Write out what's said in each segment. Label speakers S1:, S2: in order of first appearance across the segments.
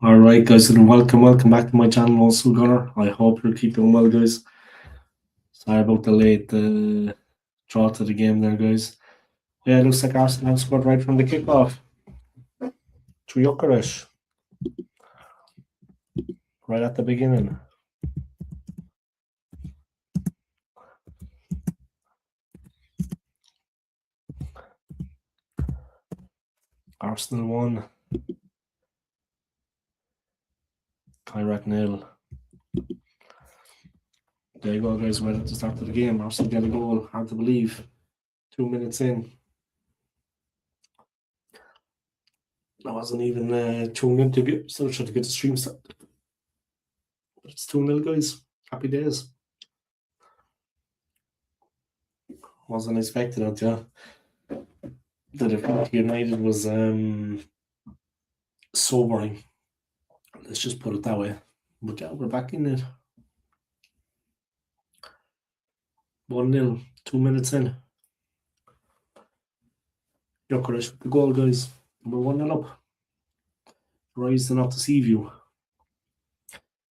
S1: Alright guys, and welcome back to my channel, also Gunner. I hope you're keeping well, guys. Sorry about the late draw to the game there, guys. Yeah, it looks like Arsenal have scored right from the kickoff. To Uefa, right at the beginning. Arsenal 1. Kairat 0. There you go, guys, right at the start of the game. Arsenal get a goal, hard to believe. 2 minutes in. I wasn't even tuned into it, so I tried to get the stream started. But it's 2-0, guys. Happy days. Wasn't expecting it, yeah. The defeat to United was sobering. Let's just put it that way. But yeah, we're back in it. 1-0, 2 minutes in. Gyökeres with the goal, guys. We're 1-0 up. Rising up to sea view.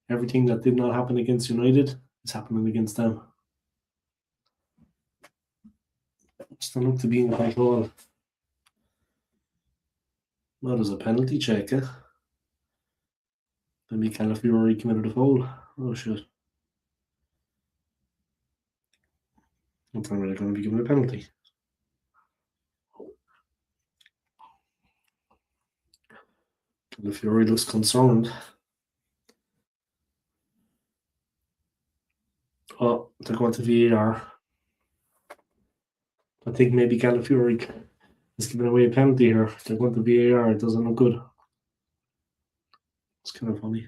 S1: Everything that did not happen against United is happening against them. Still look to be in control. Well, there's a penalty check, eh? Maybe Calafiori committed a foul. Oh shit. I'm not really going to be given a penalty. Calafiori looks concerned. Oh, they're going to VAR. I think maybe Calafiori is giving away a penalty here. They're going to VAR. It doesn't look good. It's kind of funny.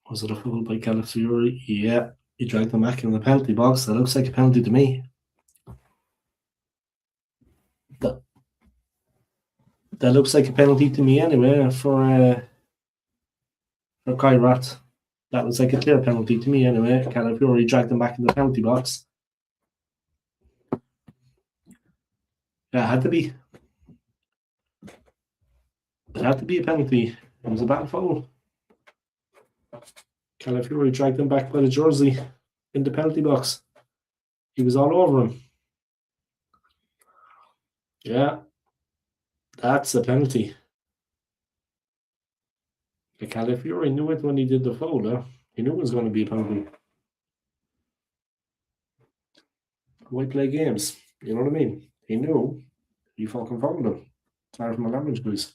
S1: Was it a foul by Calafiori? Yeah, he dragged him back in the penalty box. That looks like a penalty to me. That looks like a penalty to me anyway for Kairat. That looks like a clear penalty to me anyway. Calafiori dragged him back in the penalty box. Yeah, it had to be. It had to be a penalty. It was a bad foul. Calafiori dragged him back by the jersey in the penalty box. He was all over him. Yeah, that's a penalty. Calafiori knew it when he did the foul. Huh? He knew it was going to be a penalty. Why play games? You know what I mean? He knew. He fucking fouled him. Sorry for my language, please.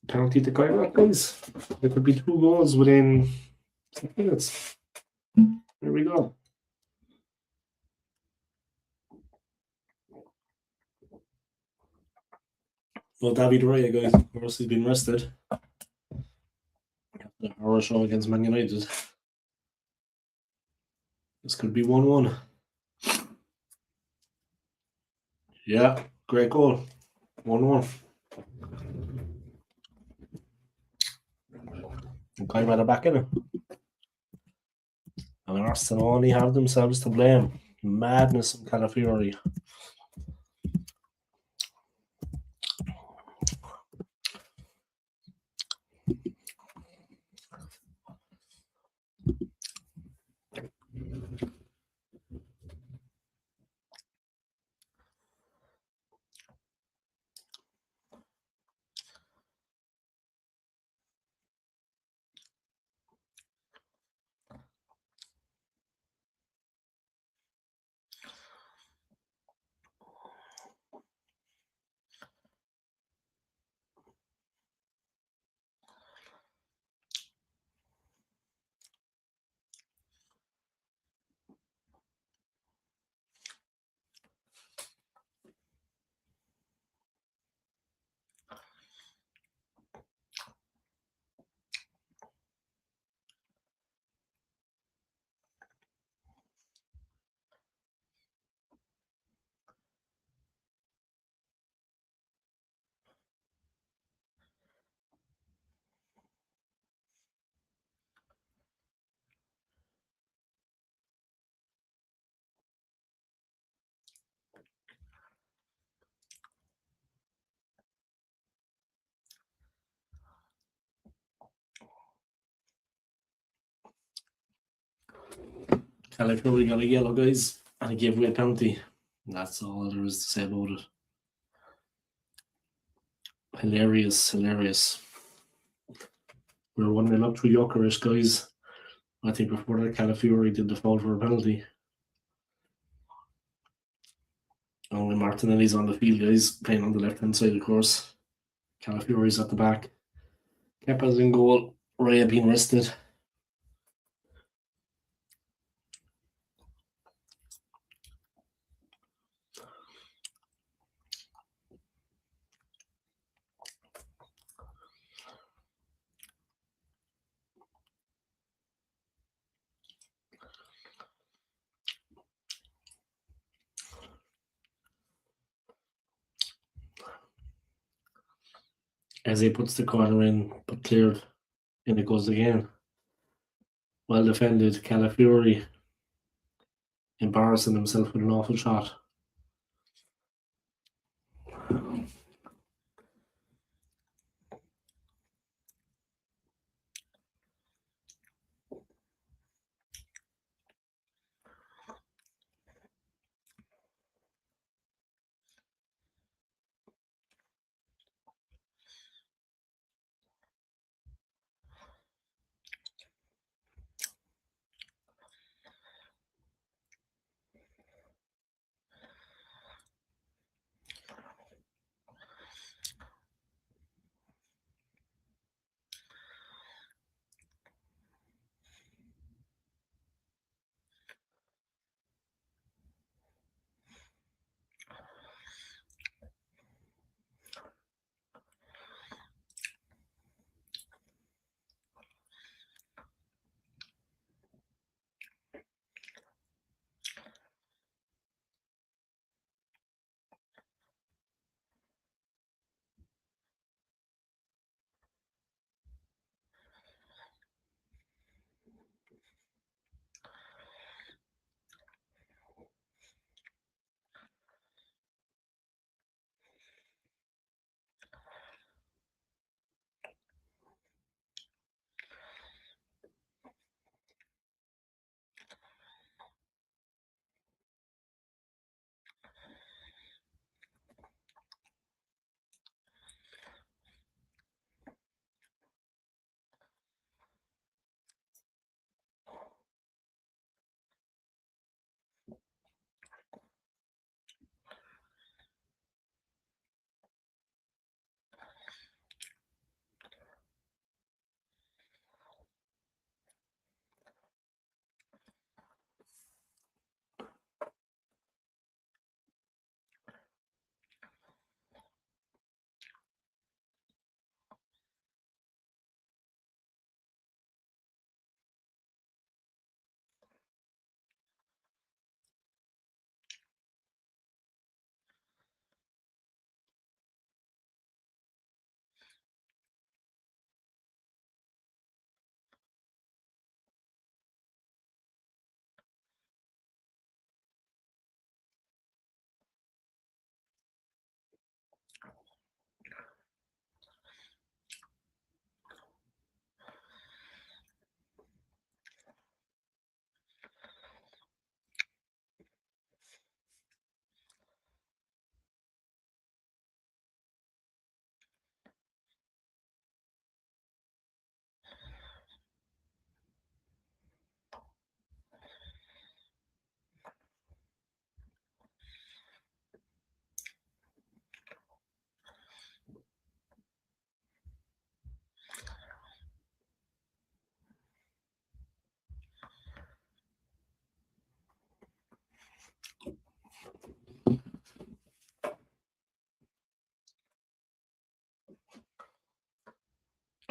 S1: Penalty to Kairat, guys. There could be 2 goals within 6 minutes. There we go. Well, David Raya, guys, of course, he's been rested. The horror show against Man United. This could be 1-1. Yeah, great goal. 1-1. Kairat are back in it. And Arsenal only have themselves to blame. Madness from Calafiori. California got a yellow, guys, and he gave away a penalty. That's all there is to say about it. Hilarious. We were 1-0 up to Jokerish, guys. I think before that, Calafiori did the foul for a penalty. Only Martinelli's on the field, guys, playing on the left-hand side, of course. Calafiori's at the back. Kepa's in goal. Raya being rested. As he puts the corner in, but cleared. In it goes again. Well defended. Calafiori embarrassing himself with an awful shot.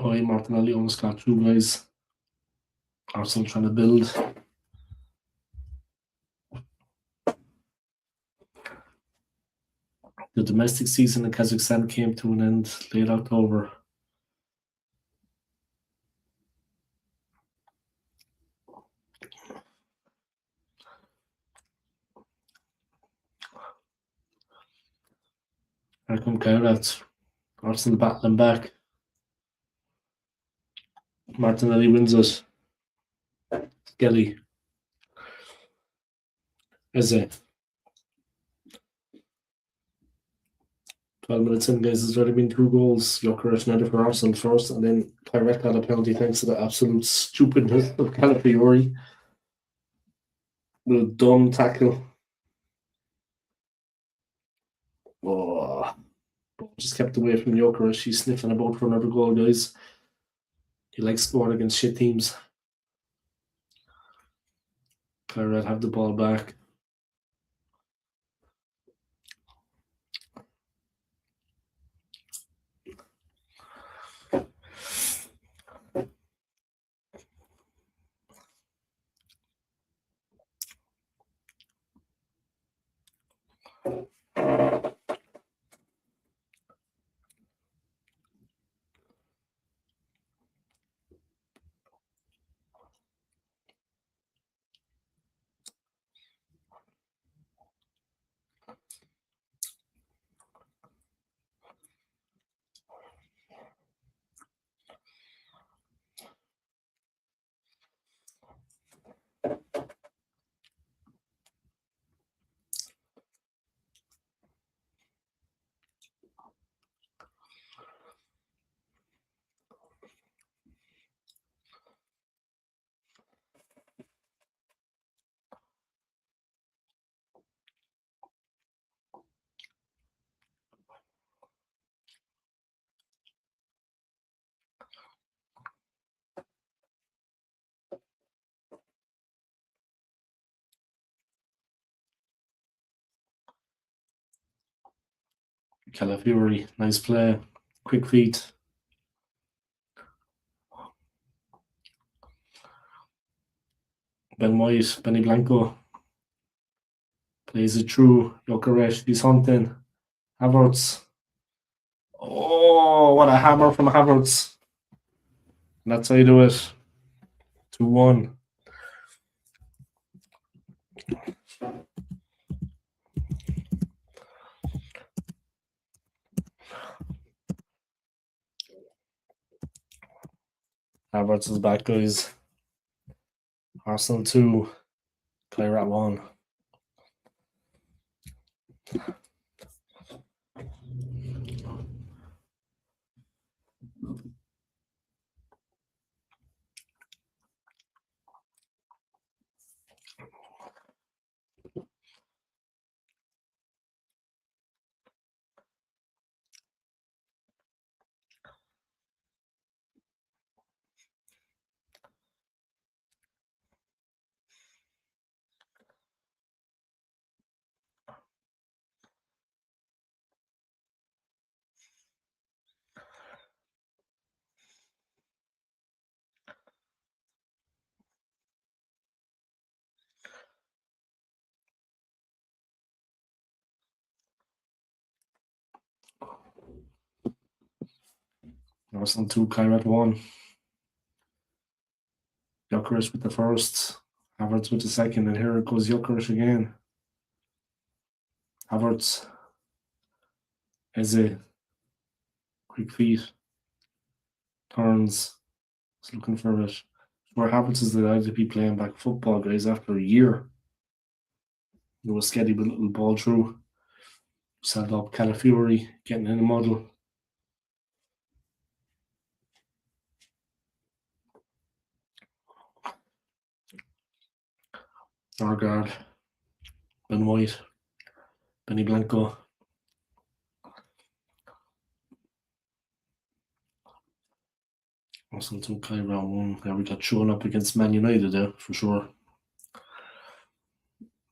S1: Oh, Martinelli almost got through, guys. Arsenal trying to build. The domestic season in Kazakhstan came to an end late October. Here come Kairat. Arsenal battling back. Martinelli wins it. Skelly. Is it 12 minutes in, guys? There's already been 2 goals. Jokerit netted for Arsenal first, and then Kairat got a penalty thanks to the absolute stupidness of Calafiori. The dumb tackle. Oh, just kept away from Jokerit. She's sniffing about for another goal, guys. He likes scoring against shit teams. Kairat have the ball back. Calafiori, nice play. Quick feet. Ben White, Benny Blanco. Plays it through. Jokerit, he's hunting. Havertz. Oh, what a hammer from Havertz. And that's how you do it. 2-1. Havertz is back, guys. Arsenal 2. Kairat 1. Arsenal 2, Kairat 1. Jokerit with the first. Havertz with the second. And here it goes Jokerit again. Havertz. Eze. Quick feet. Turns. He's looking for it. Where Havertz is delighted to be playing back football, guys, after a year. It was steady with a little ball through. Set up Calafiori, getting in the muddle. Norgard. Ben White. Benny Blanco. Arsenal 2, Kairat 1. Yeah, we got shown up against Man United there, for sure.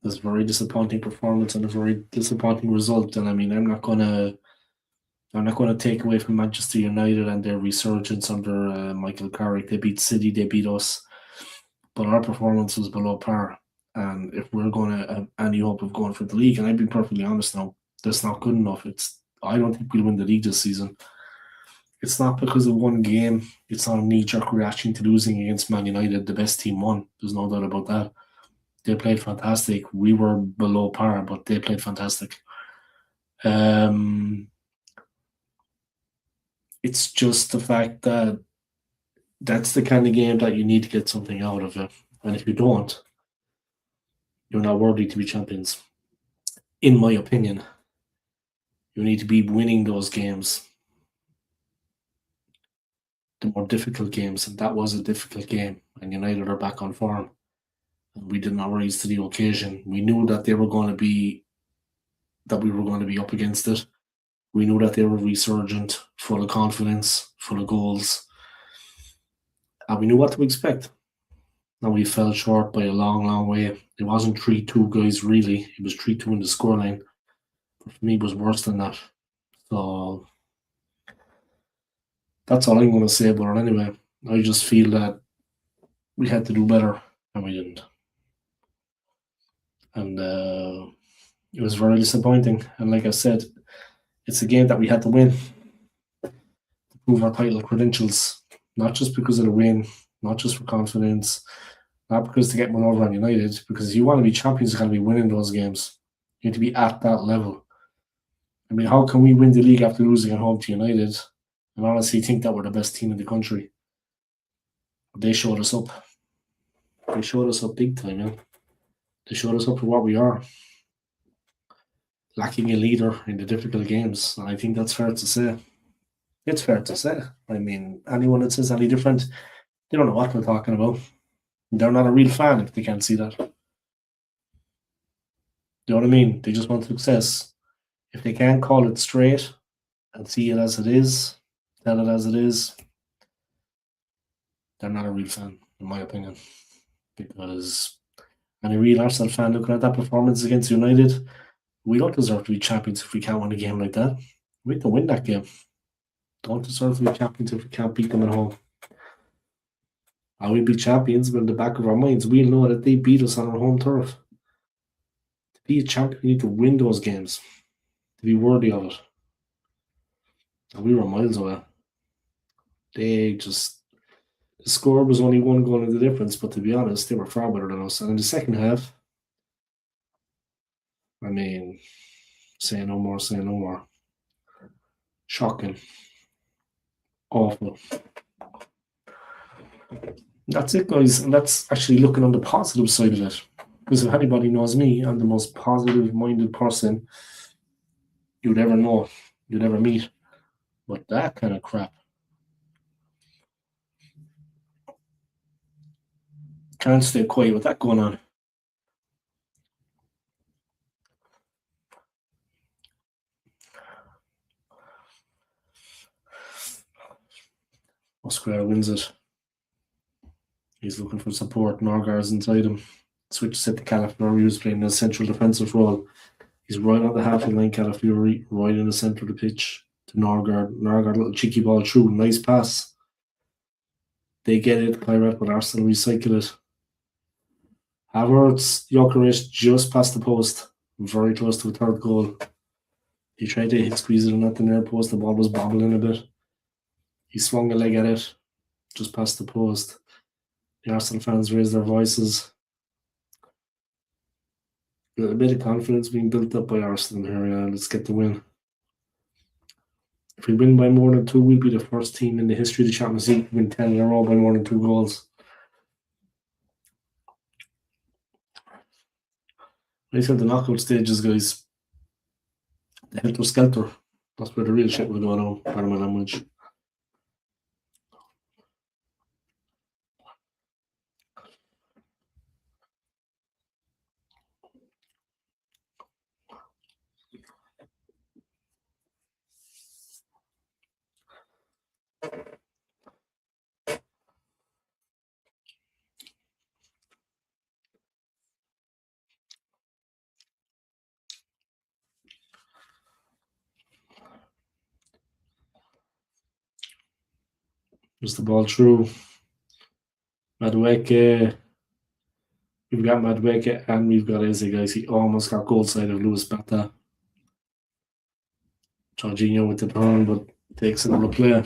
S1: It's a very disappointing performance and a very disappointing result. And I mean, I'm not gonna take away from Manchester United and their resurgence under Michael Carrick. They beat City, they beat us, but our performance was below par. And if we're going to have any hope of going for the league, and I'd be perfectly honest now, that's not good enough. I don't think we'll win the league this season. It's not because of one game. It's not a knee-jerk reaction to losing against Man United. The best team won. There's no doubt about that. They played fantastic. We were below par, but they played fantastic. It's just the fact that that's the kind of game that you need to get something out of it. And if you don't, you're not worthy to be champions. In my opinion, you need to be winning those games, the more difficult games, and that was a difficult game. And United are back on form, and we did not rise to the occasion. We knew that they were going to be that we were going to be up against it. We knew that they were resurgent, full of confidence, full of goals, and we knew what to expect. And we fell short by a long, long way. It wasn't 3-2, guys, really. It was 3-2 in the scoreline. But for me, it was worse than that. So that's all I'm going to say about it anyway. I just feel that we had to do better, and we didn't. And it was very disappointing. And like I said, it's a game that we had to win to prove our title credentials, not just because of the win, not just for confidence, not because to get one over on United, because if you want to be champions, you got to be winning those games. You need to be at that level. I mean, how can we win the league after losing at home to United and honestly think that we're the best team in the country? They showed us up. They showed us up big time, man. They showed us up for what we are. Lacking a leader in the difficult games. And I think that's fair to say. It's fair to say. I mean, anyone that says any different, they don't know what we're talking about. They're not a real fan if they can't see that. You know what I mean? They just want success. If they can't call it straight and see it as it is, tell it as it is, they're not a real fan, in my opinion. Because any real Arsenal fan looking at that performance against United, we don't deserve to be champions if we can't win a game like that. We have to win that game. Don't deserve to be champions if we can't beat them at home. I will be champions, but in the back of our minds, we'll know that they beat us on our home turf. To be a champion, you need to win those games to be worthy of it. And we were miles away. The score was only one goal in the difference, but to be honest, they were far better than us. And in the second half, I mean, say no more, say no more. Shocking. Awful. That's it, guys. And that's actually looking on the positive side of it. Because if anybody knows me, I'm the most positive minded person you'd ever know, you'd ever meet. But that kind of crap. Can't stay quiet with that going on. Oscar wins it. He's looking for support. Norgar's inside him. Switches it to Calafiori, who's playing a central defensive role. He's right on the halfway line, Calafiori, right in the centre of the pitch to Norgard. Norgard, little cheeky ball through. Nice pass. They get it. Kairat, but Arsenal recycle it. Havertz, Gyökeres just past the post. Very close to a third goal. He tried to hit squeeze it on at the near post. The ball was bobbling a bit. He swung a leg at it, just past the post. The Arsenal fans raised their voices. A bit of confidence being built up by Arsenal here. Let's get the win. If we win by more than 2, we'll be the first team in the history of the Champions League to win 10 in a row by more than 2 goals. I said the knockout stages, guys, the helter skelter. That's where the real shit will go on, pardon my language. Just the ball through. Madueke. We've got Madueke and we've got Eze, guys. He almost got goal side of Lewis Bata. Jorginho with the turn, but takes another player.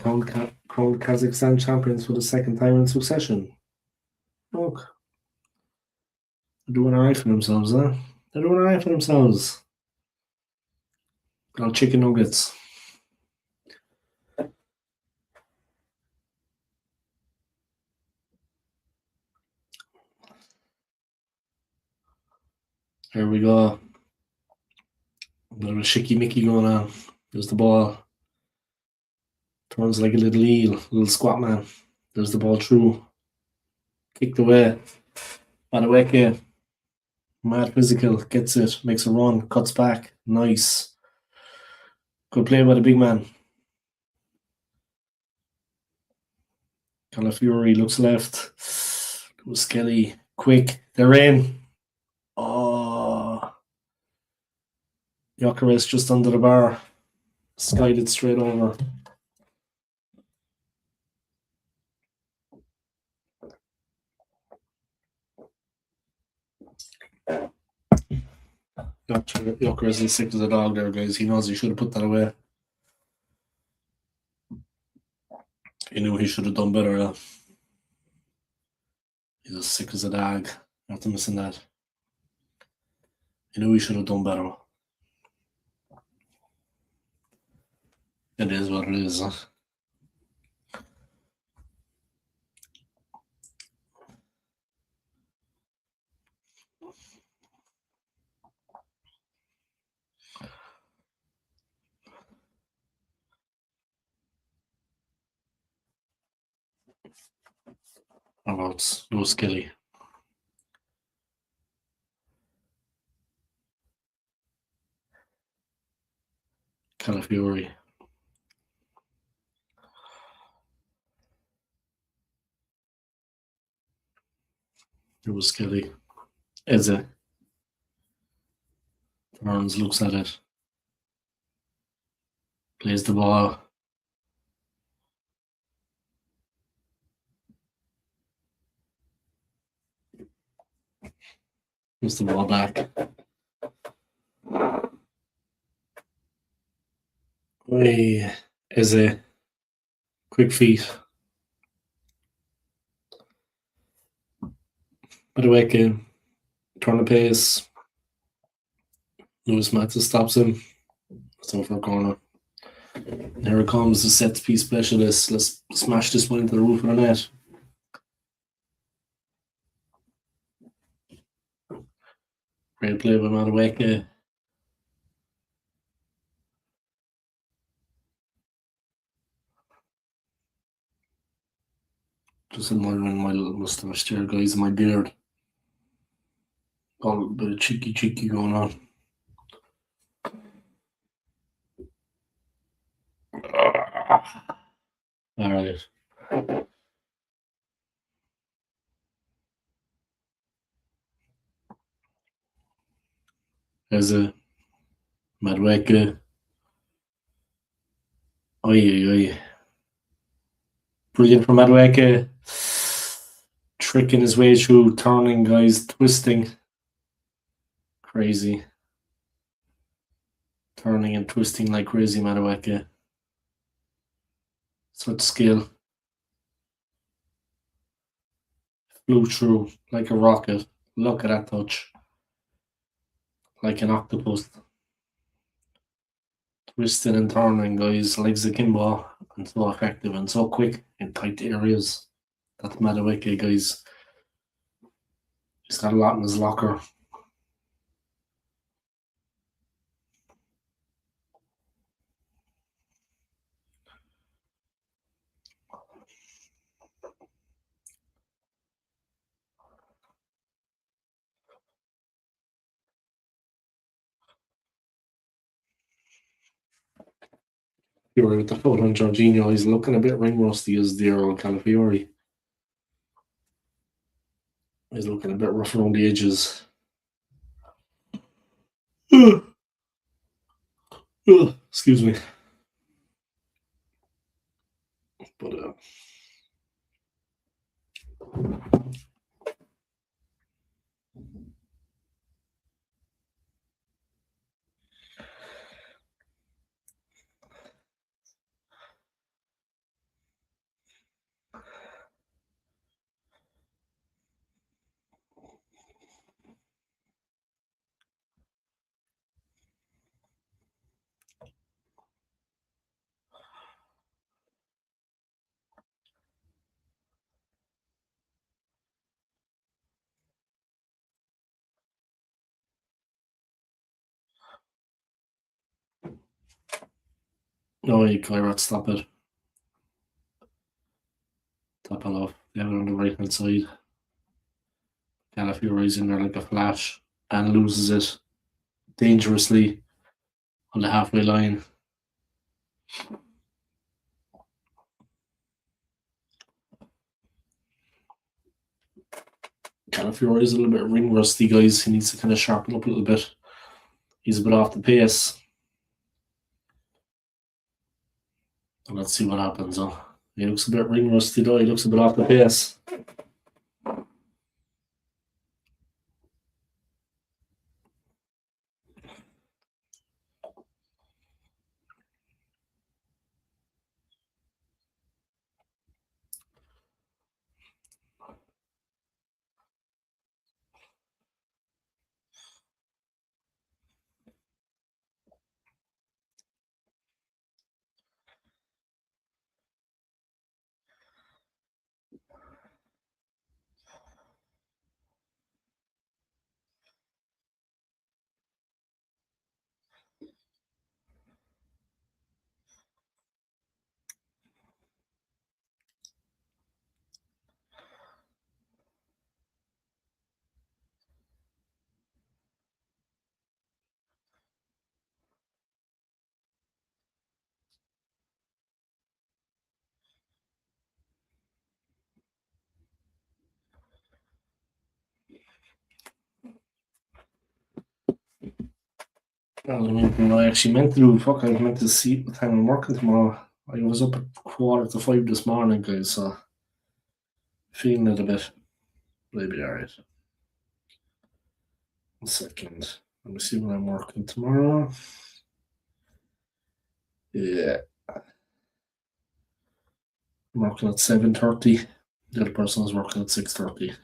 S1: crowned Kazakhstan champions for the second time in succession. Look, they're doing alright for themselves, huh? They're doing alright for themselves. Got chicken nuggets. Here we go. A bit of a shicky mickey going on. There's the ball. Turns like a little eel, little squat man. There's the ball through. Kicked away. Madueke. Mad physical. Gets it. Makes a run. Cuts back. Nice. Good play by the big man. Calafiori looks left. It was Skelly. Quick. They're in. Oh. Jokeres just under the bar. Skied it straight over. Jokeres is sick as a dog there, guys. He knows he should have put that away. He knew he should have done better. He's as sick as a dog after missing that. He knew he should have done better. It is what it is. How about no Skilly? Calafiori. It was Skilly. Eze. Turns, looks at it. Plays the ball. Puts the ball back. Eze. Quick feet. Madueke. Turn the pace. Lewis Mattis stops him. It's over a corner. And here it comes, the set piece specialist. Let's smash this one into the roof of the net. Great play by Madueke. Just admiring my little moustache there, guys, and my beard. Got a bit of cheeky going on. Alright. There's a Madueke. Oi. Brilliant from Madueke. Tricking his way through, turning, guys, twisting. Crazy. Turning and twisting like crazy, Madueke. Such skill. Flew through like a rocket. Look at that touch. Like an octopus. Twisting and turning, guys, legs akimbo, and so effective and so quick in tight areas. That's Madueke, guys. He's got a lot in his locker. You were with the foot on Jorginho. He's looking a bit ring rusty as the old Calafiori. He's looking a bit rough around the edges. Excuse me. But No, you Kairat, stop it. Top it off. They have it on the right hand side. Calafiori's in there like a flash and loses it dangerously on the halfway line. Calafiori's a little bit ring rusty, guys. He needs to kind of sharpen up a little bit. He's a bit off the pace. And let's see what happens. He looks a bit ring rusty though. He looks a bit off the pace. I actually meant to do. Fuck, I was meant to see what time I'm working tomorrow. I was up at 4:45 this morning, guys, so feeling it a bit. Maybe alright. 1 second. Let me see when I'm working tomorrow. Yeah. I'm working at 7:30. The other person is working at 6:30.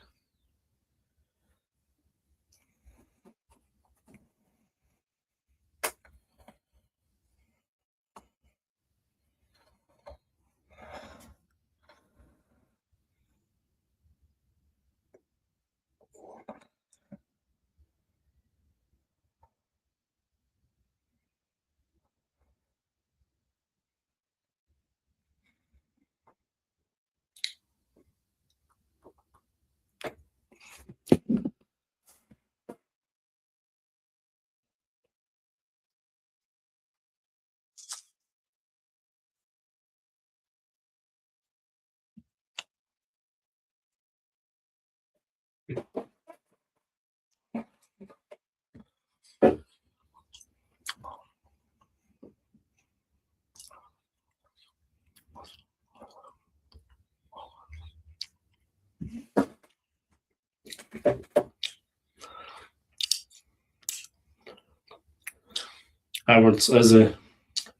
S1: Havertz as a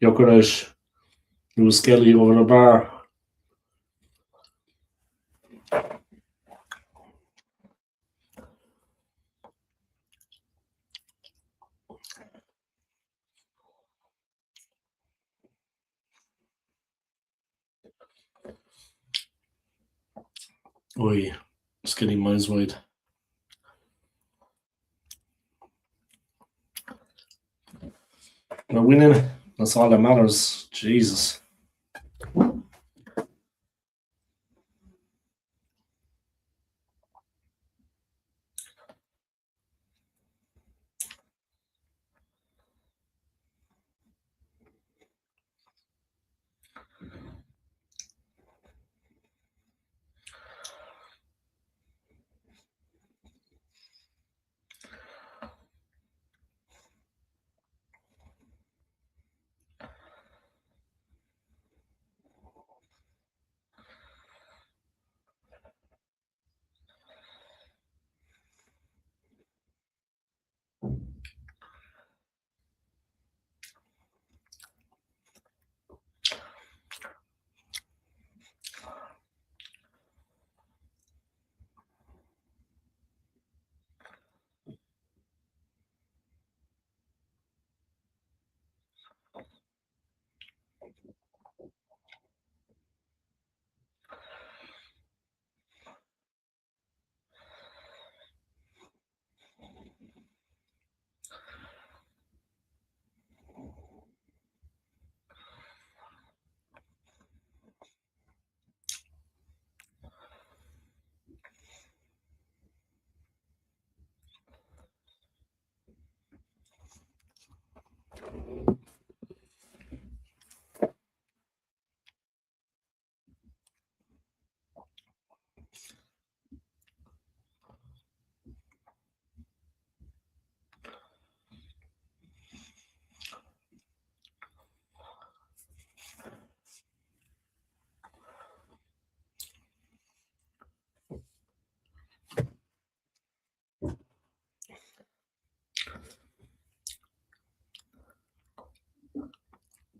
S1: Jokeres. He was Skelly over the bar. Oi, Skelly miles wide. We're winning. That's all that matters. Jesus.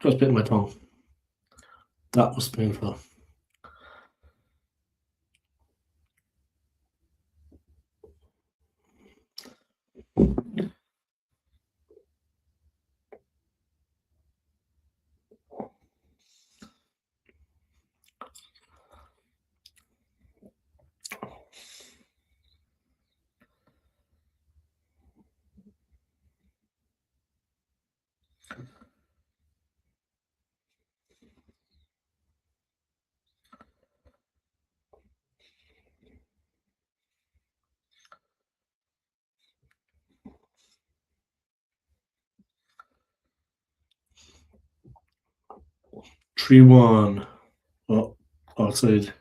S1: Just bit my tongue. That was painful. Three one. Oh, outside.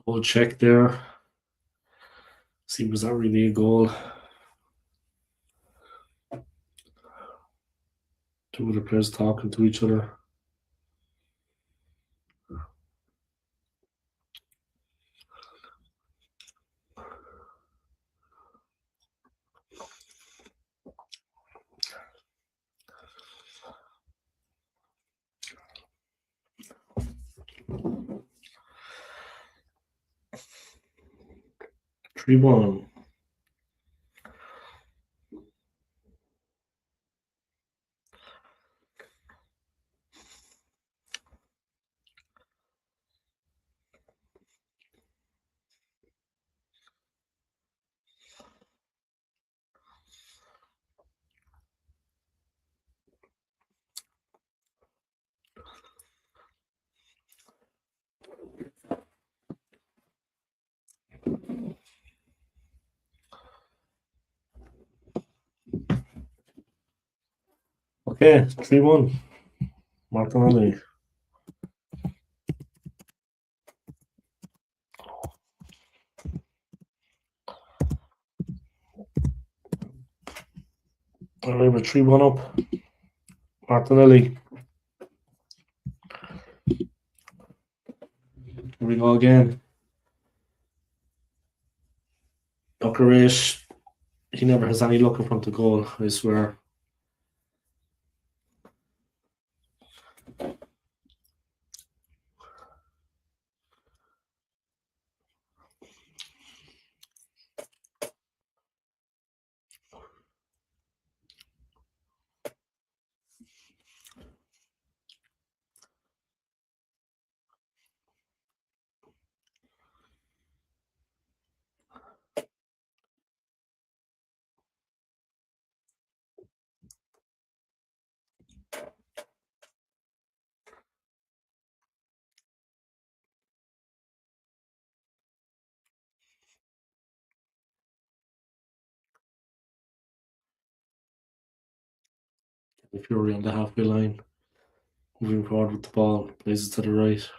S1: Goal check there. See, was that really a goal? Two of the players talking to each other. Three one. Okay, 3-1. Martinelli. Alright, we're 3-1 up. Martinelli. Here we go again. Bucharest. He never has any luck in front of goal, I swear. The Fury on the halfway line. Moving forward with the ball. Plays it to the right.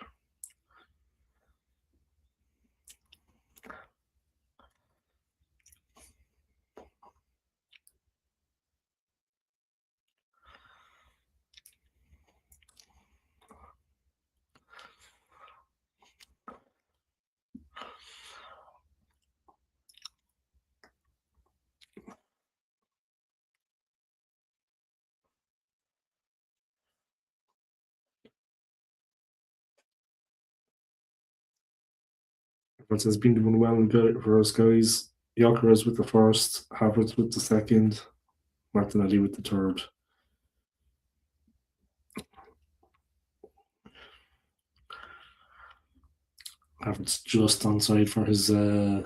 S1: has been doing well for us guys. Gyökeres with the first, Havertz with the second, Martinelli with the third. Havertz just onside for his in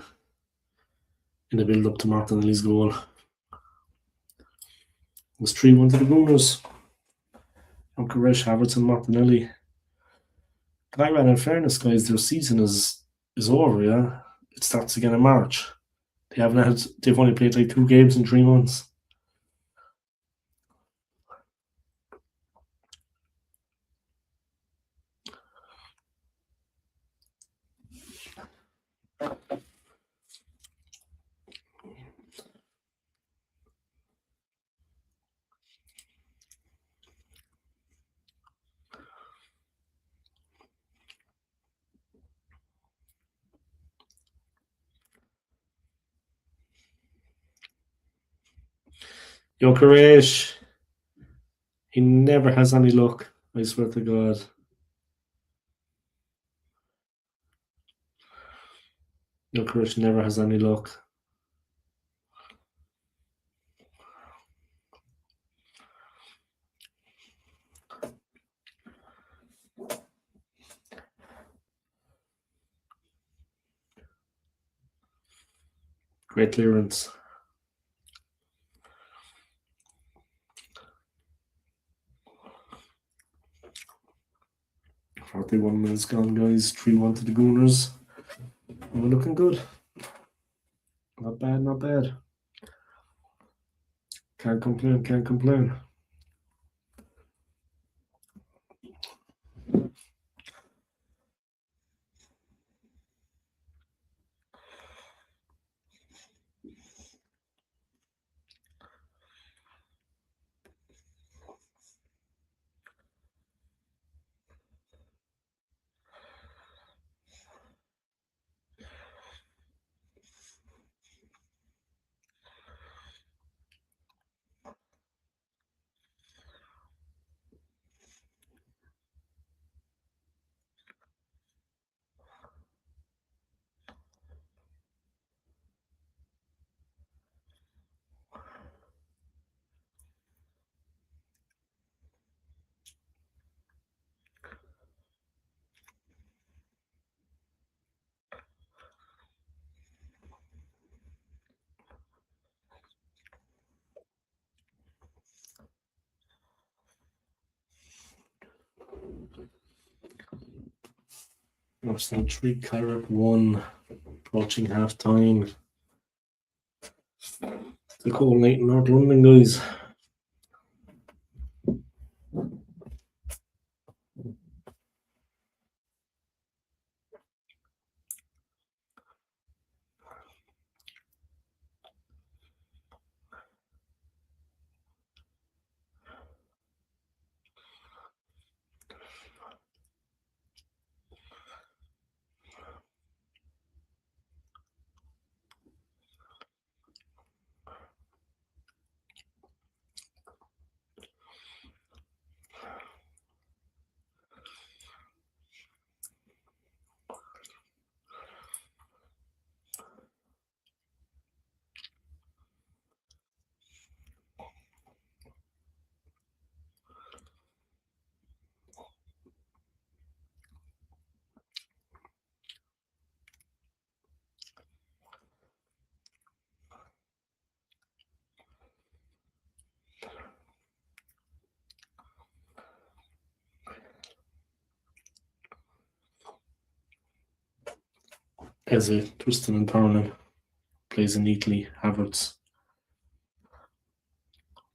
S1: the build up to Martinelli's goal. It was 3-1 to the Gunners. Gyökeres, Havertz, and Martinelli. Kairat, in fairness, guys, their season is over. Yeah, it starts again in March. They've only played like 2 games in 3 months. Gyökeres, he never has any luck. I swear to God. Gyökeres never has any luck. Great clearance. "41 minutes gone, guys. 3-1 to the Gunners. We're looking good. Not bad, not bad. Can't complain, can't complain. Arsenal 3, Kairat 1. Approaching half time. It's a cold night in North London, guys. Eze, twisting and turning. Plays it neatly. Havertz.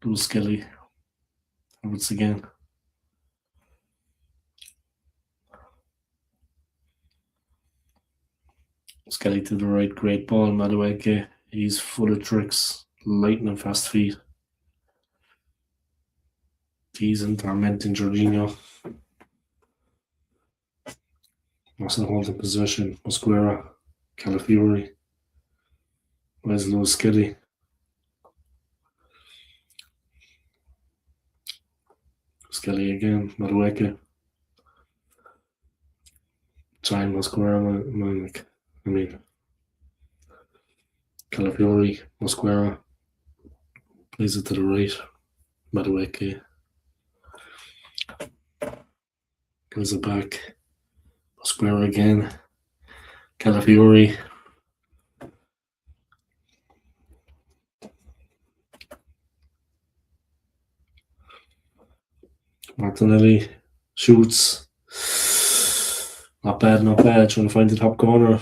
S1: Lose Skelly. Havertz again. Skelly to the right. Great ball. Madueke. He's full of tricks. Lightning fast feet. Teasing, tormenting Jorginho. Arsenal holding possession. Mosquera. Calafiori. Where's Lewis Skelly? Skelly again. Madueke. Trying Mosquera. I mean, Calafiori, Mosquera plays it to the right. Madueke gives it back. Mosquera again. Calafiori. Martinelli shoots. Not bad, not bad. Trying to find the top corner.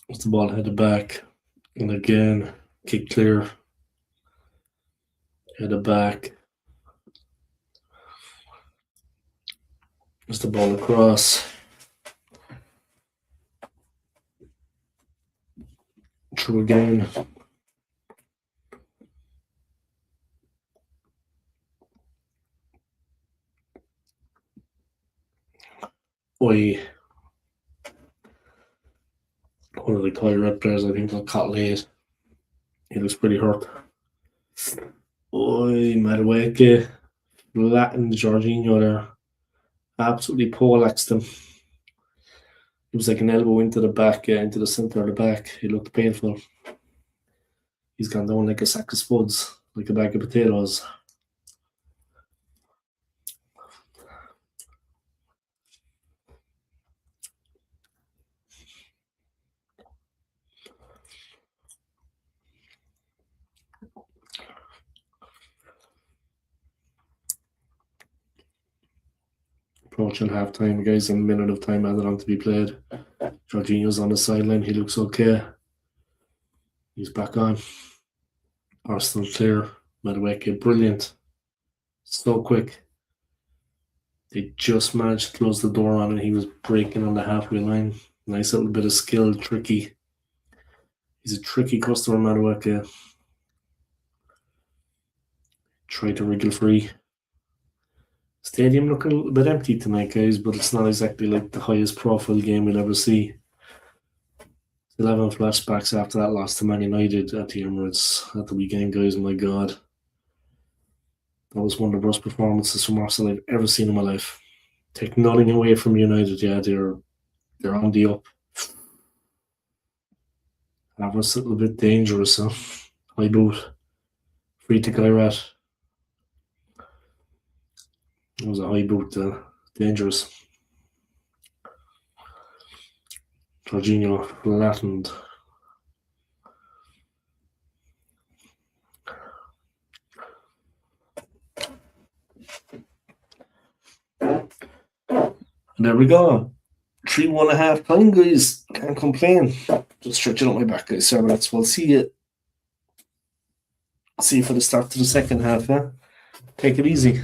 S1: What's the ball headed back? And again, kick clear. Headed back. What's the ball across? Through again. Oi. One of the Kairat players, I think, got caught late. He looks pretty hurt. Oi, Madueke flattened Jorginho there. Absolutely poleaxed him. It was like an elbow into the back, into the centre of the back. It looked painful. He's gone down like a sack of spuds, like a bag of potatoes. Approaching half time, guys, a minute of time added on to be played. Jorginho's on the sideline. He looks okay. He's back on. Arsenal clear. Madueke, brilliant. So quick. They just managed to close the door on it. He was breaking on the halfway line. Nice little bit of skill, tricky. He's a tricky customer, Madueke. Try to wriggle free. Stadium looking a little bit empty tonight, guys, but it's not exactly like the highest profile game we'll ever see. 11 flashbacks after that loss to Man United at the Emirates at the weekend, guys. My God. That was one of the worst performances from Arsenal I've ever seen in my life. Take nothing away from United, yeah, they're on the up. That was a little bit dangerous, huh? High boot. Free to Kairat. It was a high boot, dangerous. Jorginho flattened. And there we go. 3-1 at half time, guys. Can't complain. Just stretching out my back, guys. Sorry, we'll see you. See you for the start to the second half, yeah? Take it easy.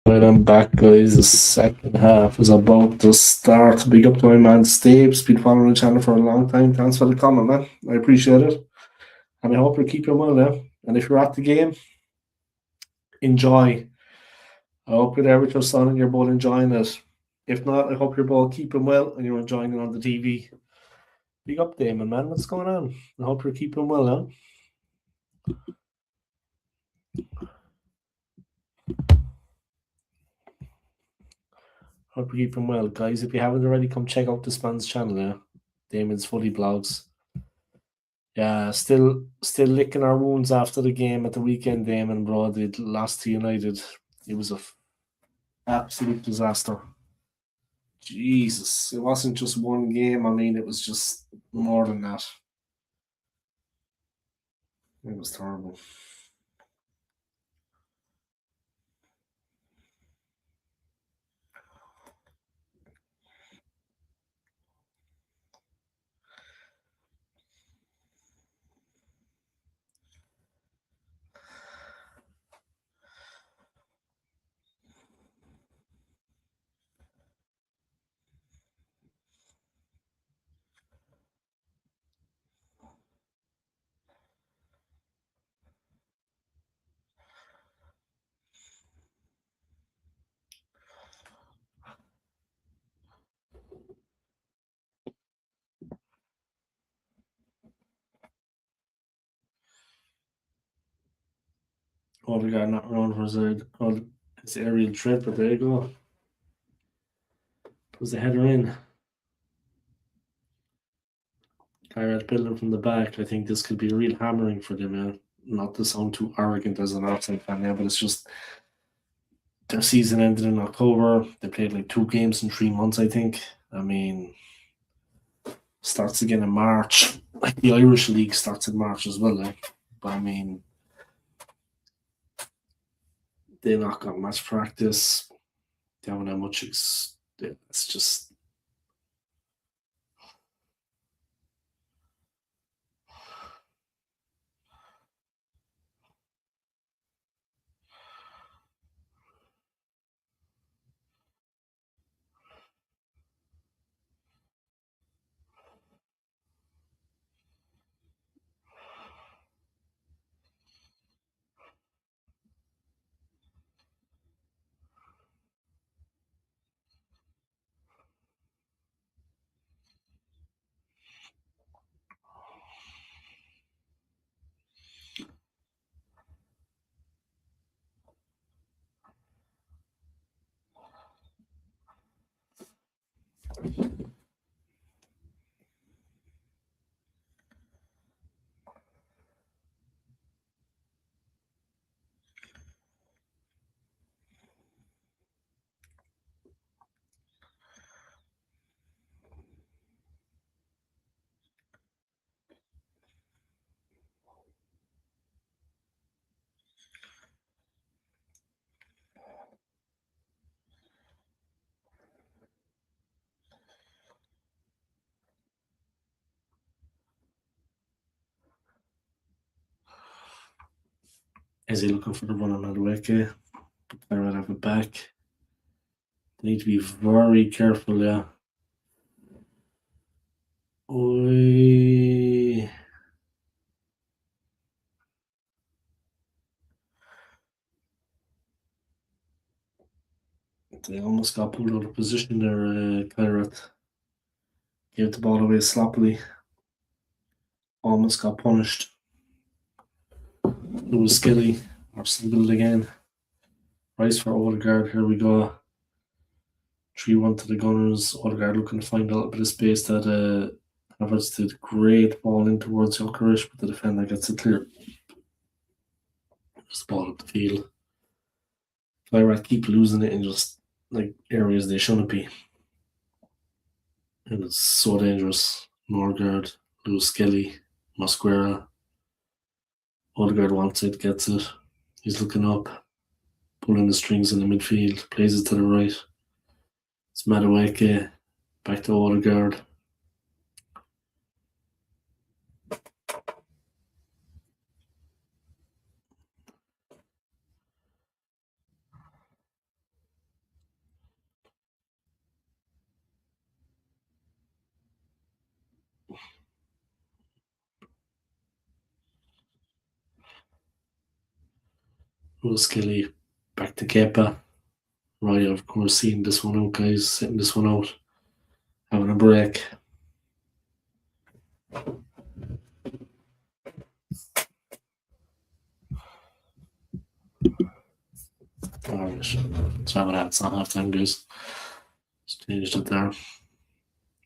S1: Right, I'm back, guys. The second half is about to start. Big up to my man Stapes. Been following the channel for a long time. Thanks for the comment, man. I appreciate it. And I hope you're keeping well now. And if you're at the game, enjoy. I hope you're there with your son and you're both enjoying it. If not, I hope you're both keeping well and you're enjoying it on the TV. Big up, Damon, man. What's going on? I hope you're keeping well, huh? Hope you're keeping well, guys. If you haven't already, come check out this man's channel now. Damon's Fully Blogs. Yeah, still licking our wounds after the game at the weekend, Damon, bro. They lost to United. It was a absolute disaster. Jesus. It wasn't just one game. I mean, it was just more than that. It was terrible. Odegaard not around for his aerial threat, but there you go. Was the header in? Kairat building from the back. I think this could be a real hammering for them. Not to sound too arrogant as an Arsenal fan now, but it's just their season ended in October. They played like 2 games in 3 months, I think. I mean, starts again in March. Like the Irish League starts in March as well. But I mean, they not got much practice. They haven't had much. It's just. Is he looking for the run on Madueke? I would have it back. They need to be very careful, yeah. Oy. They almost got pulled out of position there, Kairat. Gave the ball away sloppily. Almost got punished. It was Skilly. Arsenal build again. Rice for Odegaard. Here we go. 3-1 to the Gunners. Odegaard looking to find a little bit of space that Havertz did great ball in towards Jokeris, but the defender gets it clear. Just ball up the field. Kairat keep losing it in just like areas they shouldn't be. And it's so dangerous. Norgard, Lewis Skelly, Mosquera. Odegaard wants it, gets it. He's looking up, pulling the strings in the midfield, plays it to the right. It's Madueke, back to Odegaard. Skilly back to Kepa. Right, of course, seeing this one out, guys. Sitting this one out. Having a break. Alright. Sorry about that. It's not half time, guys. Just changed it there.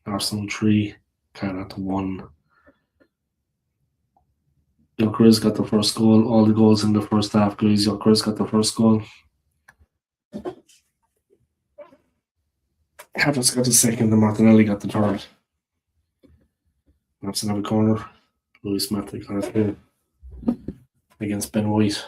S1: Arsenal 3. Kairat 1. Jokeris got the first goal. All the goals in the first half, guys. Jokeris got the first goal. Havertz got the second, and Martinelli got the third. That's another corner. Lewis Matthew got it here against Ben White.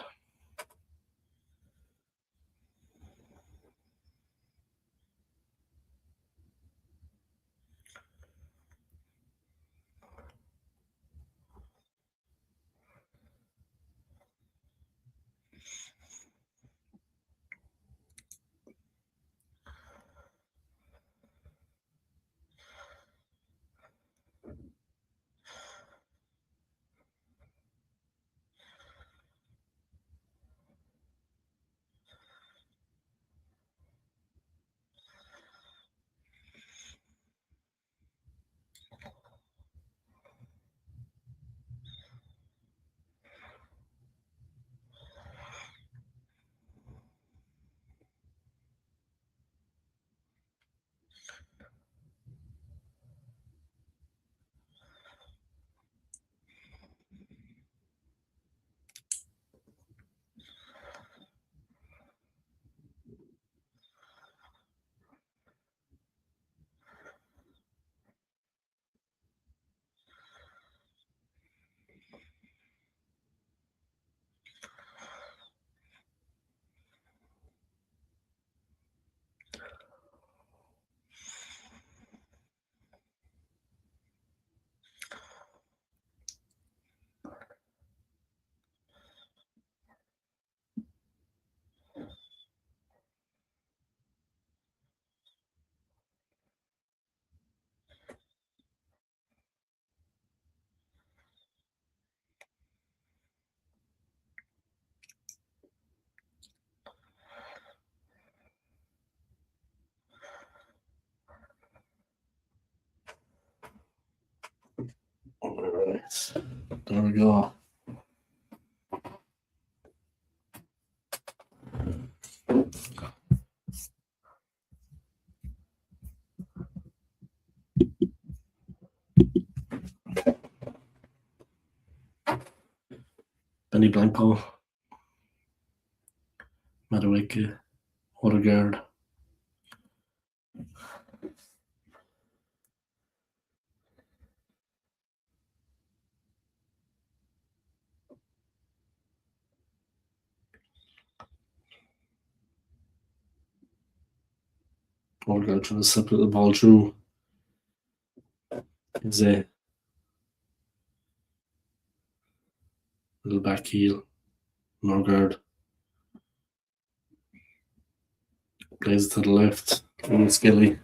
S1: Alright. There we go. Benny Blanco. Madueke. Odegaard. Odegaard trying to slip the ball through. Is a little back heel. Norgard plays to the left. And Skilly.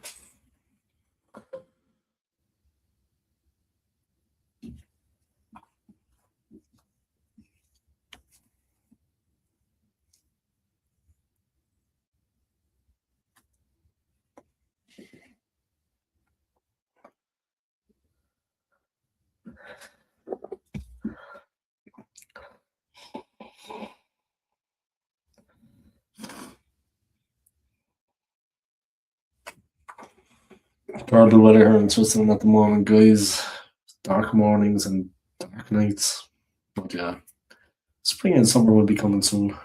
S1: Terrible weather here in Switzerland at the moment, guys. Dark mornings and dark nights. But yeah, spring and summer will be coming soon.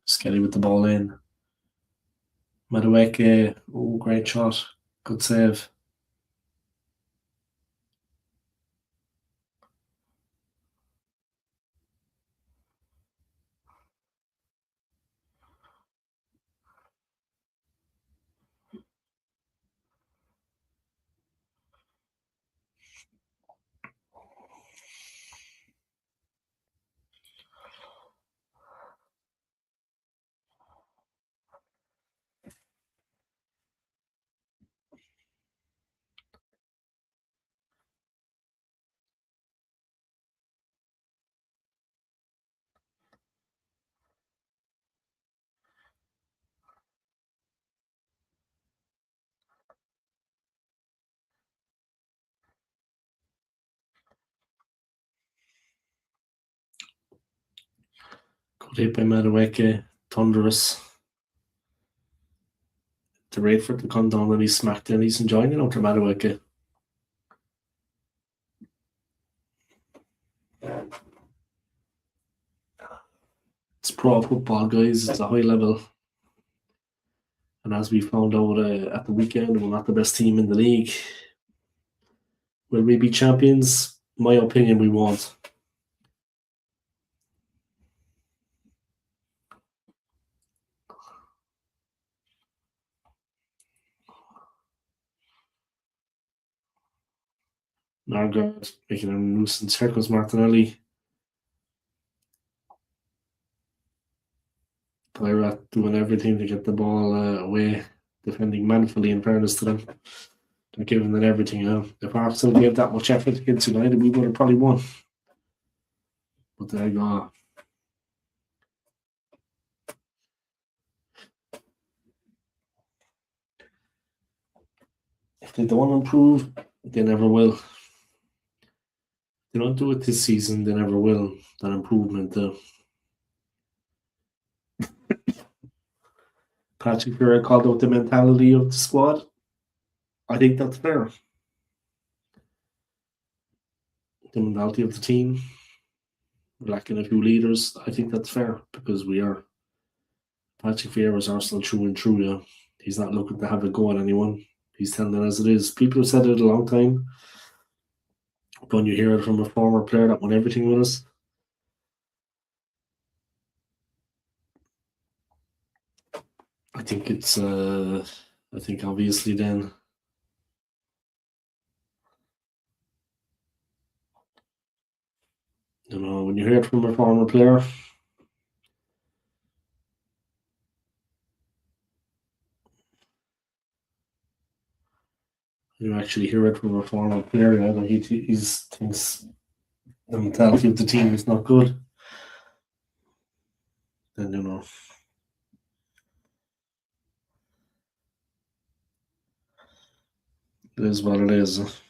S1: Skelly with the ball in. Madueke, oh, great shot. Good save. Good hit by Madueke. Thunderous. To wait for it to come down and he's smacked in. He's enjoying it out to Madueke. It's pro football, guys. It's a high level. And as we found out at the weekend, we're not the best team in the league. Will we be champions? My opinion, we won't. Nargard making a nuisance. Here comes Martinelli. Kairat doing everything to get the ball away, defending manfully in fairness to them. They're giving it everything. If Arsenal gave that much effort against United, we would have probably won. But there you go. If they don't improve, they never will. If they don't do it this season, they never will. That improvement. Patrick Vieira called out the mentality of the squad. I think that's fair. The mentality of the team. We're lacking a few leaders. I think that's fair because we are. Patrick Vieira's Arsenal true and true. Yeah, he's not looking to have a go at anyone. He's telling it as it is. People have said it a long time. But when you hear it from a former player that won everything with us, I think it's. I think obviously then. When you hear it from a former player, you actually hear it from a former player, that he thinks the mentality of the team is not good. Then it is what it is.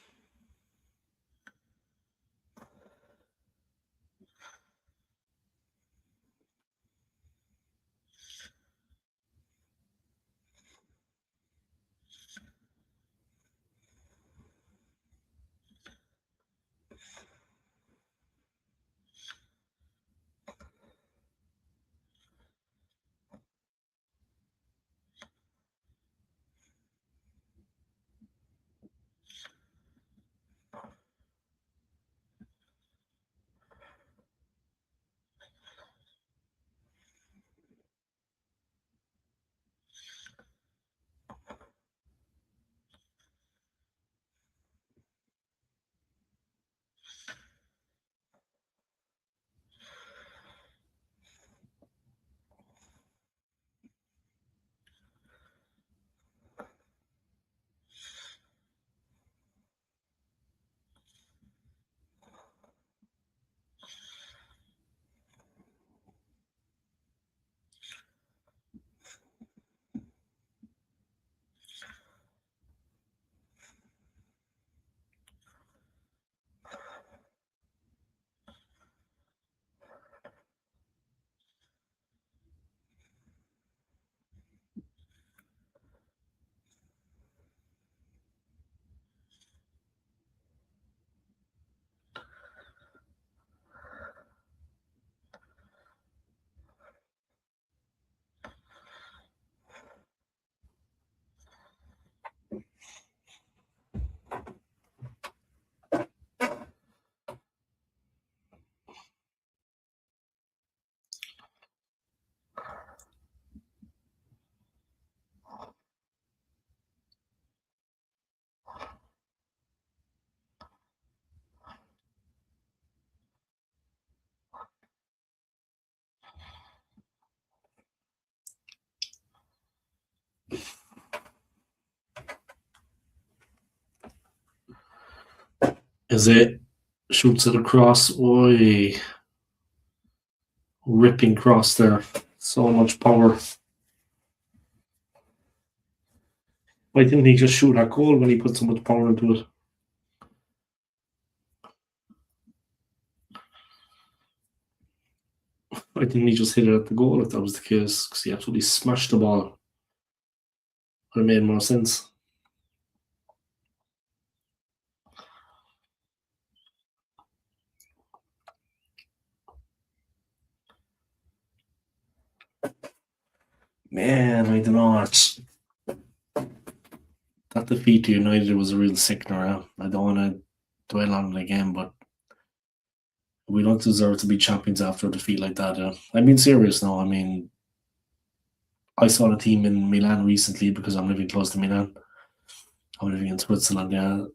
S1: As it shoots it across, oi, ripping cross there. So much power. Why didn't he just shoot that goal when he put so much power into it? I think he just hit it at the goal if that was the case, because he absolutely smashed the ball. Would have made more sense. Man, I don't know. That defeat to United was a real sickener. I don't want to dwell on it again, but we don't deserve to be champions after a defeat like that. I'm being serious now. I mean, I saw the team in Milan recently because I'm living close to Milan. I'm living in Switzerland. Yeah,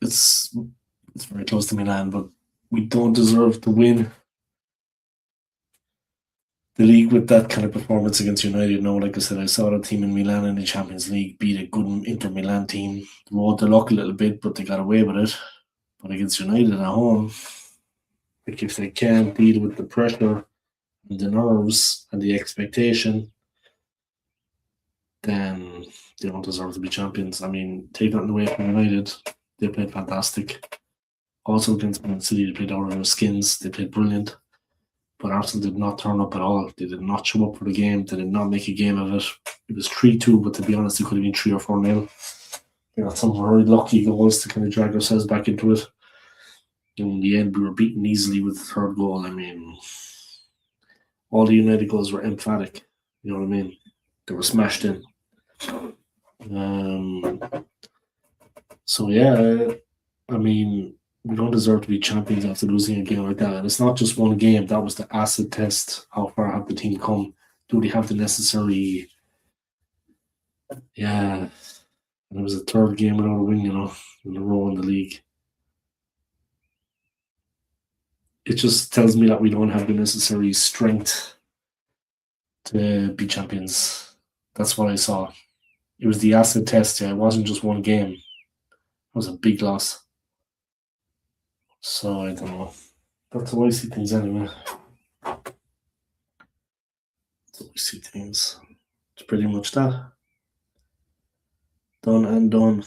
S1: it's it's very close to Milan, but we don't deserve to win the league with that kind of performance against United. No, like I said, I saw the team in Milan in the Champions League beat a good Inter Milan team. Rode the luck a little bit, but they got away with it. But against United at home, like if they can't deal with the pressure and the nerves and the expectation, then they don't deserve to be champions. I mean, take that away from United, they played fantastic. Also against Man City, they played out of their skins. They played brilliant. But Arsenal did not turn up at all. They did not show up for the game. They did not make a game of it. It was 3-2, but to be honest, it could have been 3 or 4-0. They got some very lucky goals to kind of drag ourselves back into it. In the end, we were beaten easily with the third goal. I mean, all the United goals were emphatic. You know what I mean? They were smashed in. So, yeah, I mean, we don't deserve to be champions after losing a game like that. And it's not just one game. That was the acid test. How far have the team come? Do they have the necessary? Yeah, and it was a third game without a win, in a row in the league. It just tells me that we don't have the necessary strength to be champions. That's what I saw. It was the acid test. Yeah, it wasn't just one game. It was a big loss. So I don't know. That's how I see things anyway. That's how I see things. It's pretty much that. Done and done.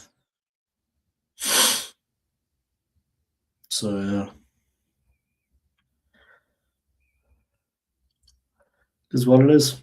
S1: So yeah. This is what it is.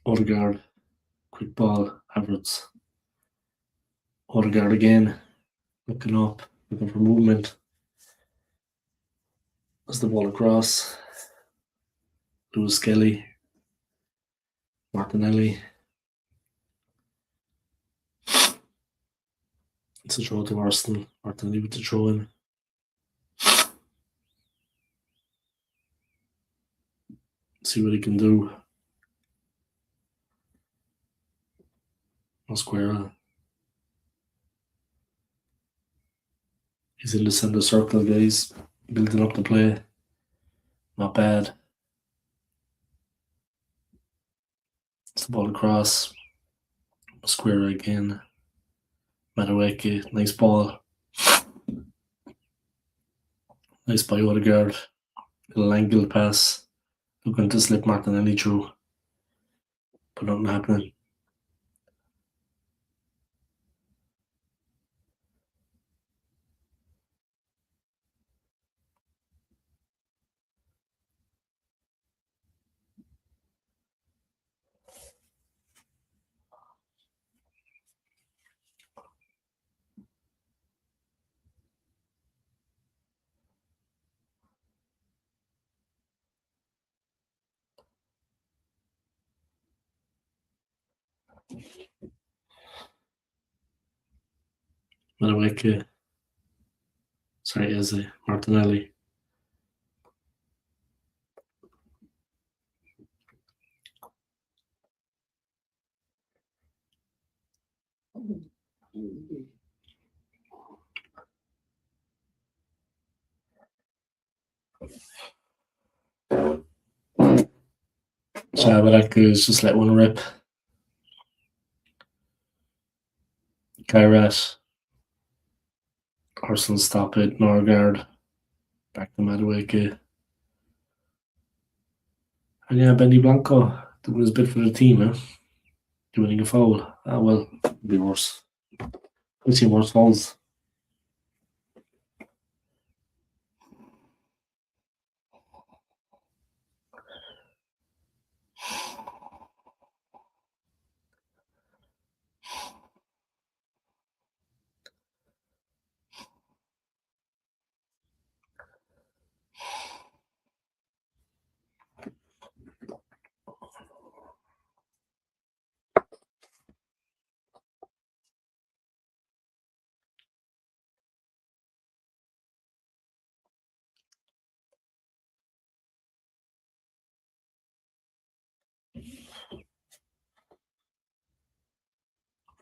S1: Odegaard, quick ball, Emirates. Odegaard again, looking up, looking for movement. As the ball across. Lewis Kelly, Martinelli. It's a throw to Arsenal. Martinelli with the throw in. See what he can do. Mosquera. He's in the centre circle, guys. Building up the play. Not bad. It's the ball across. Mosquera again. Madueke. Nice ball. Nice by Odegaard. Little angle pass. Looking to slip Martinelli through. But nothing happening. Madueke. Sorry, Eze. Martinelli. Sorry about that, guys. Just let one rip. Kairat. Arsenal stop it. Norgard. Back to Madueke. And yeah, Benny Blanco doing his bit for the team, doing a foul. Well, it'd be worse. I've seen worse fouls.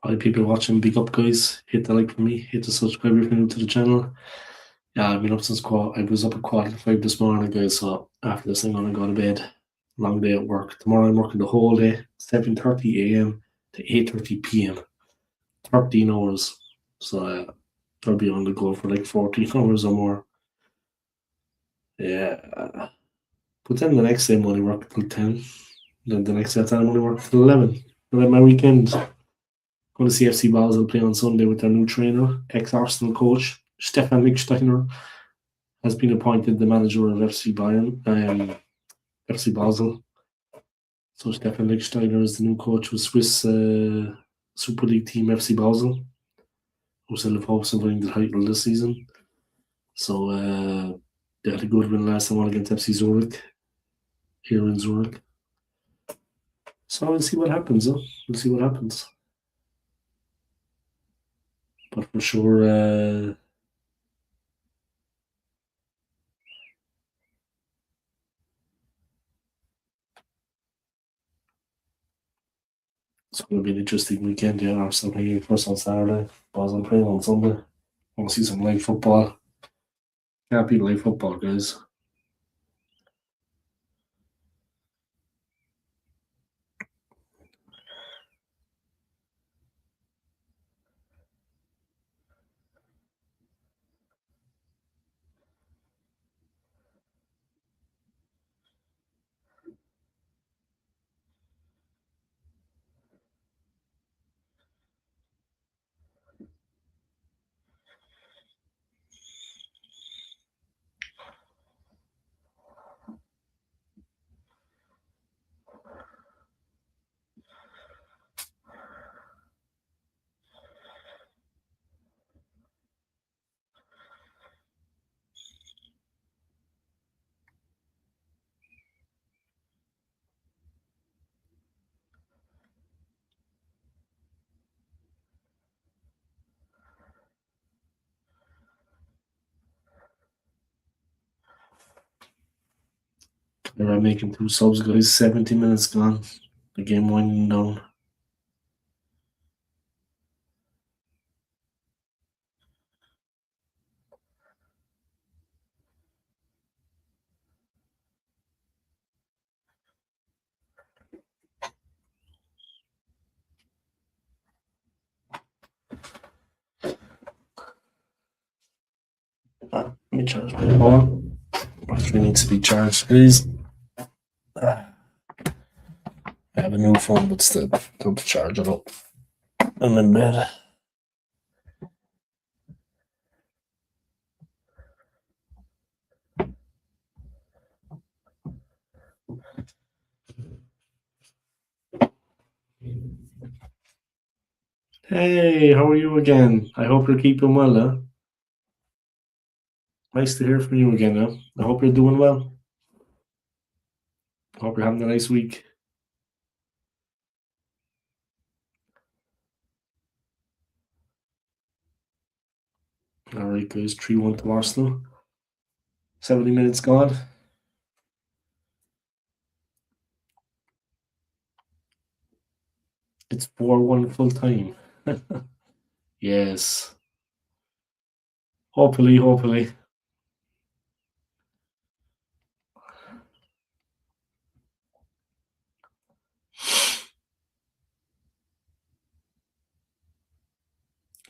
S1: All the people watching, big up, guys. Hit the like for me. Hit the subscribe if you're new to the channel. Yeah, I've been up since I was up at 4:45 this morning, guys. So after this, I'm gonna go to bed. Long day at work. Tomorrow, I'm working the whole day, 7:30 a.m. to 8:30 p.m. 13 hours. So I'll be on the go for like 14 hours or more. Yeah. But then the next day, I'm only working till 10. Then the next day, I'm only working till 11. And then my weekend, going to see FC Basel play on Sunday with their new trainer, ex-Arsenal coach, Stefan Lichtsteiner, has been appointed the manager of FC Bayern, FC Basel. So Stefan Lichtsteiner is the new coach of Swiss Super League team FC Basel, who still have hopes of winning the title this season. So they had a good win last time against FC Zurich, here in Zurich. So we'll see what happens. We'll see what happens. But for sure, it's going to be an interesting weekend. Yeah, Arsenal playing first on Saturday, Basel playing on Sunday. I want to see some live football. Can't beat live football, guys. They're making 2 subs, guys. 70 minutes gone. The game winding down. Let me charge my phone. Battery needs to be charged, guys. I have a new phone, but still, don't charge it up. I'm in bed. Hey, how are you again? I hope you're keeping well, huh? Nice to hear from you again, huh? I hope you're doing well. Hope you're having a nice week. All right, guys. 3-1 to Arsenal. 70 minutes gone. It's 4-1 full time. Yes. Hopefully.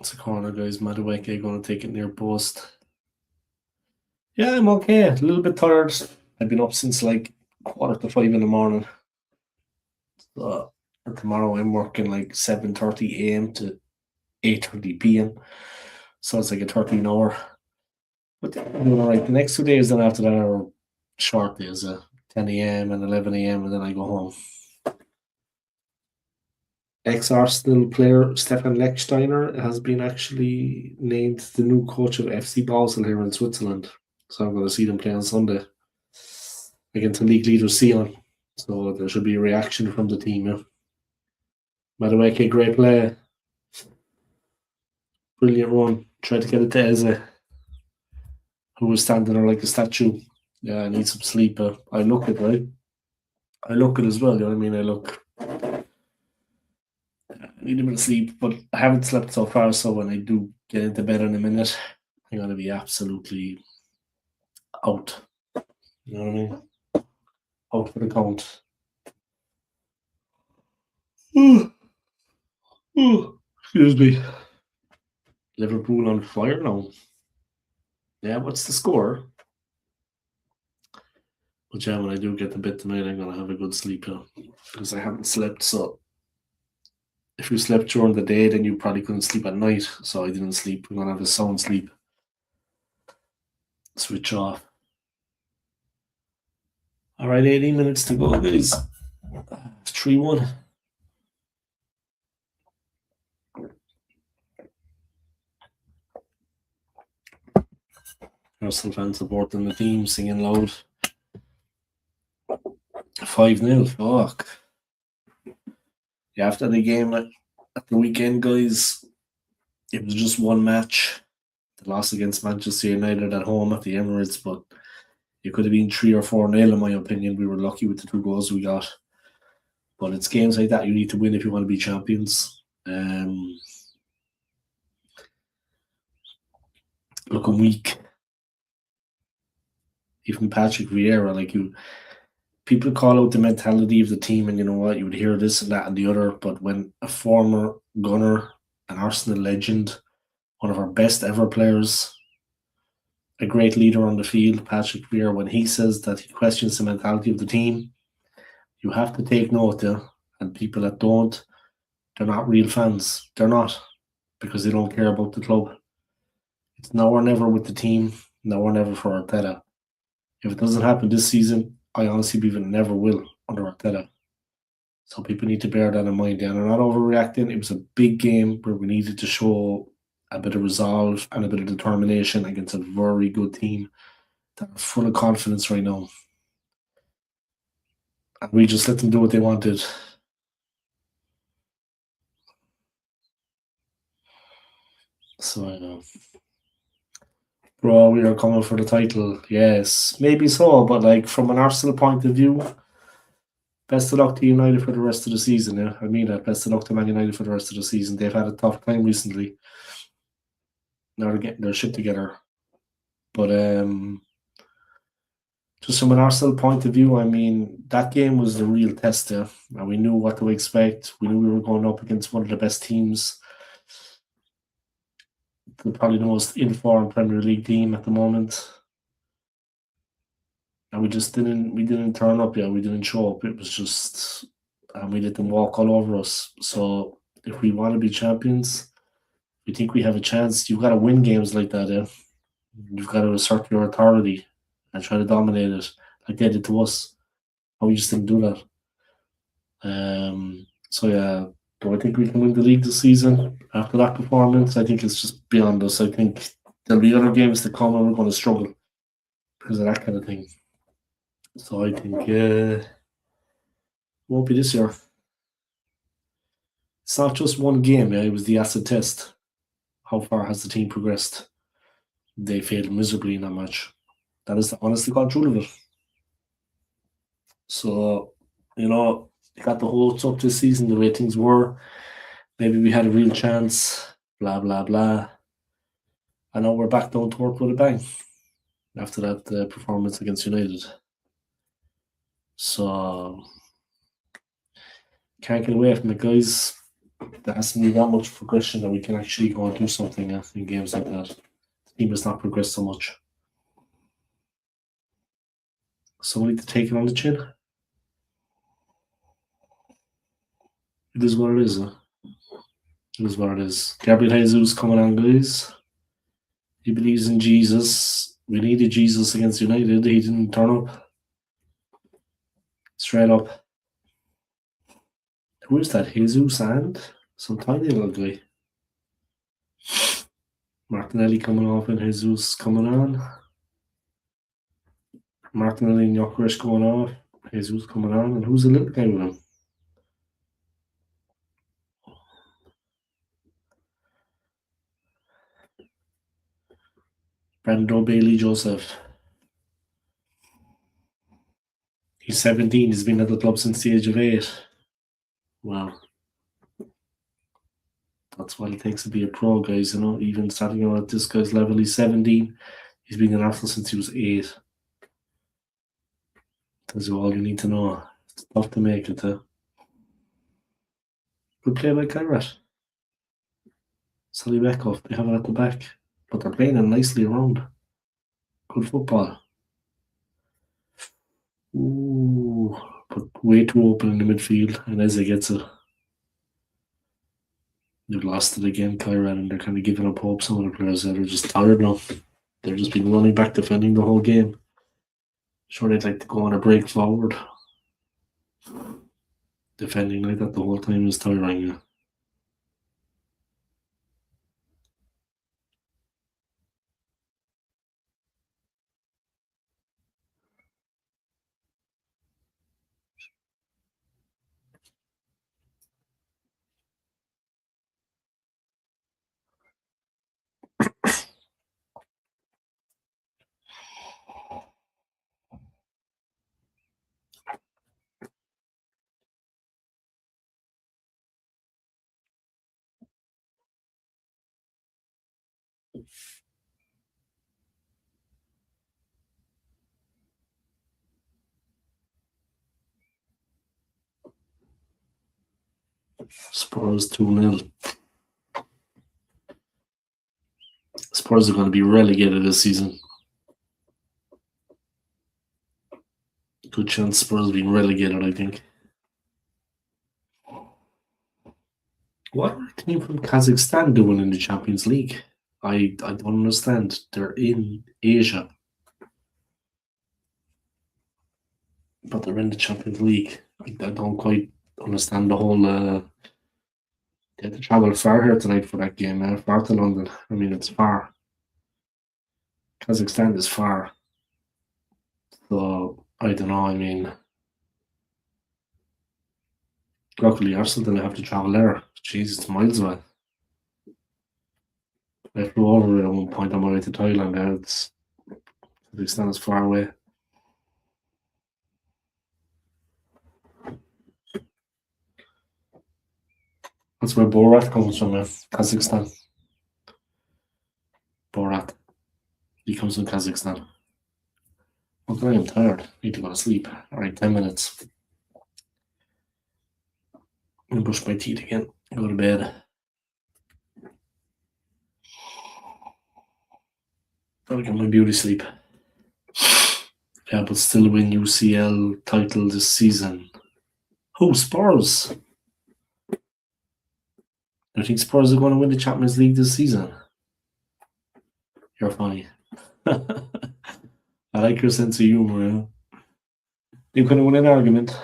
S1: It's a corner, guys. Madueke going to take it near post. Yeah, I'm okay. A little bit tired. I've been up since like 4:45 in the morning. And tomorrow I'm working like 7:30 a.m. to 8:30 p.m. So it's like a 13-hour. But I'm doing all right. The next 2 days then after that are short days, 10 a.m. and 11 a.m. and then I go home. Ex-Arsenal player Stefan Lechsteiner has been actually named the new coach of FC Basel here in Switzerland. So I'm going to see them play on Sunday against the league leader Sion. So there should be a reaction from the team. Yeah. Madueke, great play. Brilliant run. Tried to get it to Eze, who was standing there like a statue. Yeah, I need some sleep. I look it, right? I look it as well, you know what I mean? I need a bit of sleep, but I haven't slept so far, so when I do get into bed in a minute, I'm going to be absolutely out. You know what I mean? Out for the count. Excuse me. Liverpool on fire now. Yeah, what's the score? But yeah, when I do get to bed tonight, I'm going to have a good sleep because I haven't slept. So if you slept during the day, then you probably couldn't sleep at night. So I didn't sleep. I'm going to have a sound sleep. Switch off. All right, 18 minutes to go, guys. 3-1. Arsenal fans supporting the team, singing loud. 5-0. Fuck. Yeah, after the game at the weekend, guys, it was just one match. The loss against Manchester United at home at the Emirates, but it could have been 3 or 4-0 in my opinion. We were lucky with the 2 goals we got. But it's games like that you need to win if you want to be champions. Looking weak. Even Patrick Vieira, people call out the mentality of the team, and you know what, you would hear this and that and the other, but when a former gunner, an Arsenal legend, one of our best ever players, a great leader on the field, Patrick Vieira, when he says that he questions the mentality of the team, you have to take note, and people that don't, they're not real fans. They're not, because they don't care about the club. It's now or never with the team, now or never for Arteta. If it doesn't happen this season, I honestly believe it never will under Arteta. So people need to bear that in mind. And they're not overreacting. It was a big game where we needed to show a bit of resolve and a bit of determination against a very good team that are full of confidence right now. And we just let them do what they wanted. So I know. Bro, we are coming for the title. Yes, maybe so, but from an Arsenal point of view, best of luck to United for the rest of the season. Yeah, I mean that. Best of luck to Man United for the rest of the season. They've had a tough time recently. Now they're getting their shit together. But just from an Arsenal point of view, I mean, that game was the real test, and we knew what to expect. We knew we were going up against one of the best teams, probably the most informed Premier League team at the moment. And we didn't turn up, we didn't show up. It was just, and we let them walk all over us. So if we want to be champions, we think we have a chance. You've got to win games like that, You've got to assert your authority and try to dominate it like they did to us. And we just didn't do that. So yeah, do I think we can win the league this season after that performance? I think it's just beyond us. I think there'll be other games to come and we're going to struggle because of that kind of thing. So I think it won't be this year. It's not just one game, it was the acid test. How far has the team progressed? They failed miserably in that match. That is the honest to God truth of it. So, you got the hopes up this season, the way things were. Maybe we had a real chance, blah, blah, blah. And now we're back down to work with a bang after that performance against United. So, can't get away from it, guys. There has to be that much progression that we can actually go and do something in games like that. The team has not progressed so much. So we need to take it on the chin. It is what it is. It is what it is. Gabriel Jesus coming on, guys. He believes in Jesus. We needed Jesus against United. He didn't turn up. Straight up. Who is that? Jesus and some tiny little guy. Martinelli coming off and Jesus coming on. Martinelli and Jokeres going off. Jesus coming on. And who's the little guy with him? Brando Bailey Joseph. He's 17. He's been at the club since the age of 8. Wow. That's what it takes to be a pro, guys. Even starting out at this guy's level, he's 17. He's been an Arsenal since he was 8. Tells you all you need to know. It's tough to make it. Good play by Kairat. Sally Beckhoff, they have it at the back. But they're playing him nicely around. Good football. Ooh, but way too open in the midfield. And Eze gets it. They've lost it again, Kairat, and they're kind of giving up hope. Some of the players there are just tired now. They've just been running back defending the whole game. Sure, they'd like to go on a break forward. Defending like that the whole time is tiring. Spurs 2-0. Spurs are going to be relegated this season. Good chance Spurs being relegated, I think. What are a team from Kazakhstan doing in the Champions League? I don't understand. They're in Asia. But they're in the Champions League. I don't quite understand the whole... they had to travel far here tonight for that game, far to London. I mean, it's far. Kazakhstan is far. So, I don't know, I mean... Luckily, Arsenal didn't have to travel there. Jeez, it's miles away. I flew over at one point on my way to Thailand. Kazakhstan is far away. That's where Borat comes from, Kazakhstan. Borat. He comes from Kazakhstan. Okay, I am tired. Need to go to sleep. Alright, 10 minutes. I'm gonna brush my teeth again. Go to bed. Gotta get my beauty sleep. Yeah, but still win UCL title this season. Oh, Spurs. I think Spurs are going to win the Champions League this season. You're funny. I like your sense of humor, yeah. You couldn't win an argument.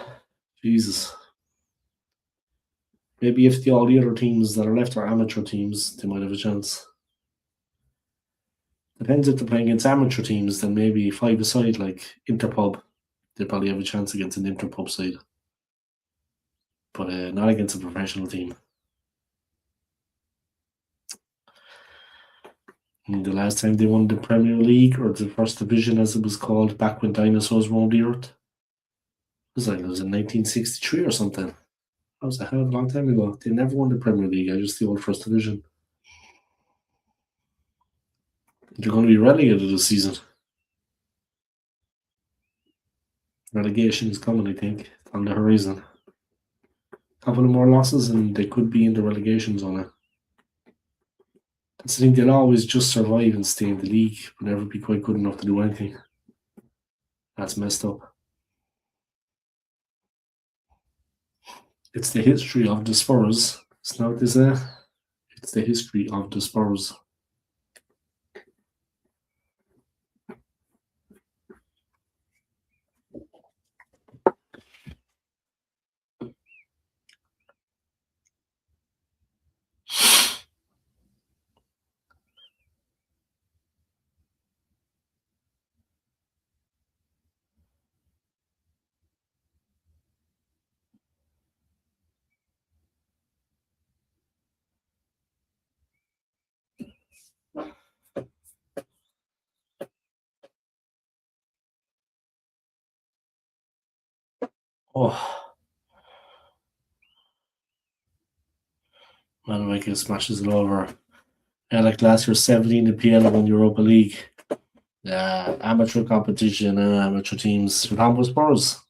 S1: Jesus. Maybe if all the other teams that are left are amateur teams, they might have a chance. Depends if they're playing against amateur teams, then maybe 5-a-side like Interpub. They probably have a chance against an Interpub side. But not against a professional team. And the last time they won the Premier League, or the First Division as it was called, back when dinosaurs roamed the earth, it was in 1963 or something. That was a hell of a long time ago. They never won the Premier League, just the old First Division. They're going to be relegated this season. Relegation is coming, I think. It's on the horizon. couple of more losses and they could be in the relegation zone. I think they'll always just survive and stay in the league, but never be quite good enough to do anything. That's messed up. It's the history of the Spurs. It's not this. It's the history of the Spurs. Oh, man, Michael smashes it over. Yeah, like last year, 17 in PL won Europa League. Amateur competition, amateur teams. With Hamburg Spurs.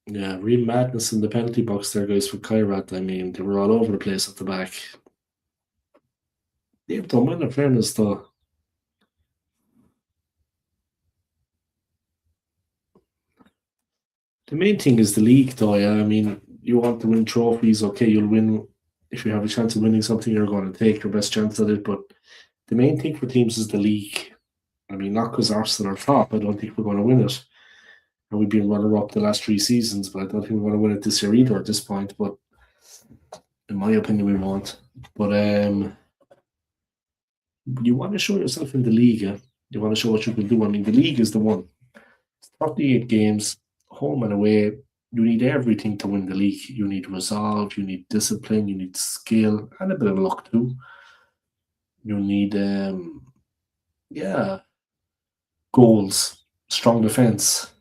S1: Yeah, real madness in the penalty box there, guys, for Kairat. I mean, they were all over the place at the back. They've done well, in fairness, though. The main thing is the league, though. Yeah, I mean, you want to win trophies. Okay, you'll win if you have a chance of winning something. You're going to take your best chance at it. But the main thing for teams is the league. I mean, not because Arsenal are top. I don't think we're going to win it. And we've been runner-up the last 3 seasons, but I don't think we're going to win it this year either at this point. But in my opinion, we won't. But you want to show yourself in the league. Yeah? You want to show what you can do. I mean, the league is the one. It's 38 games, home and away. You need everything to win the league. You need resolve, you need discipline, you need skill, and a bit of luck too. You need, goals, strong defense.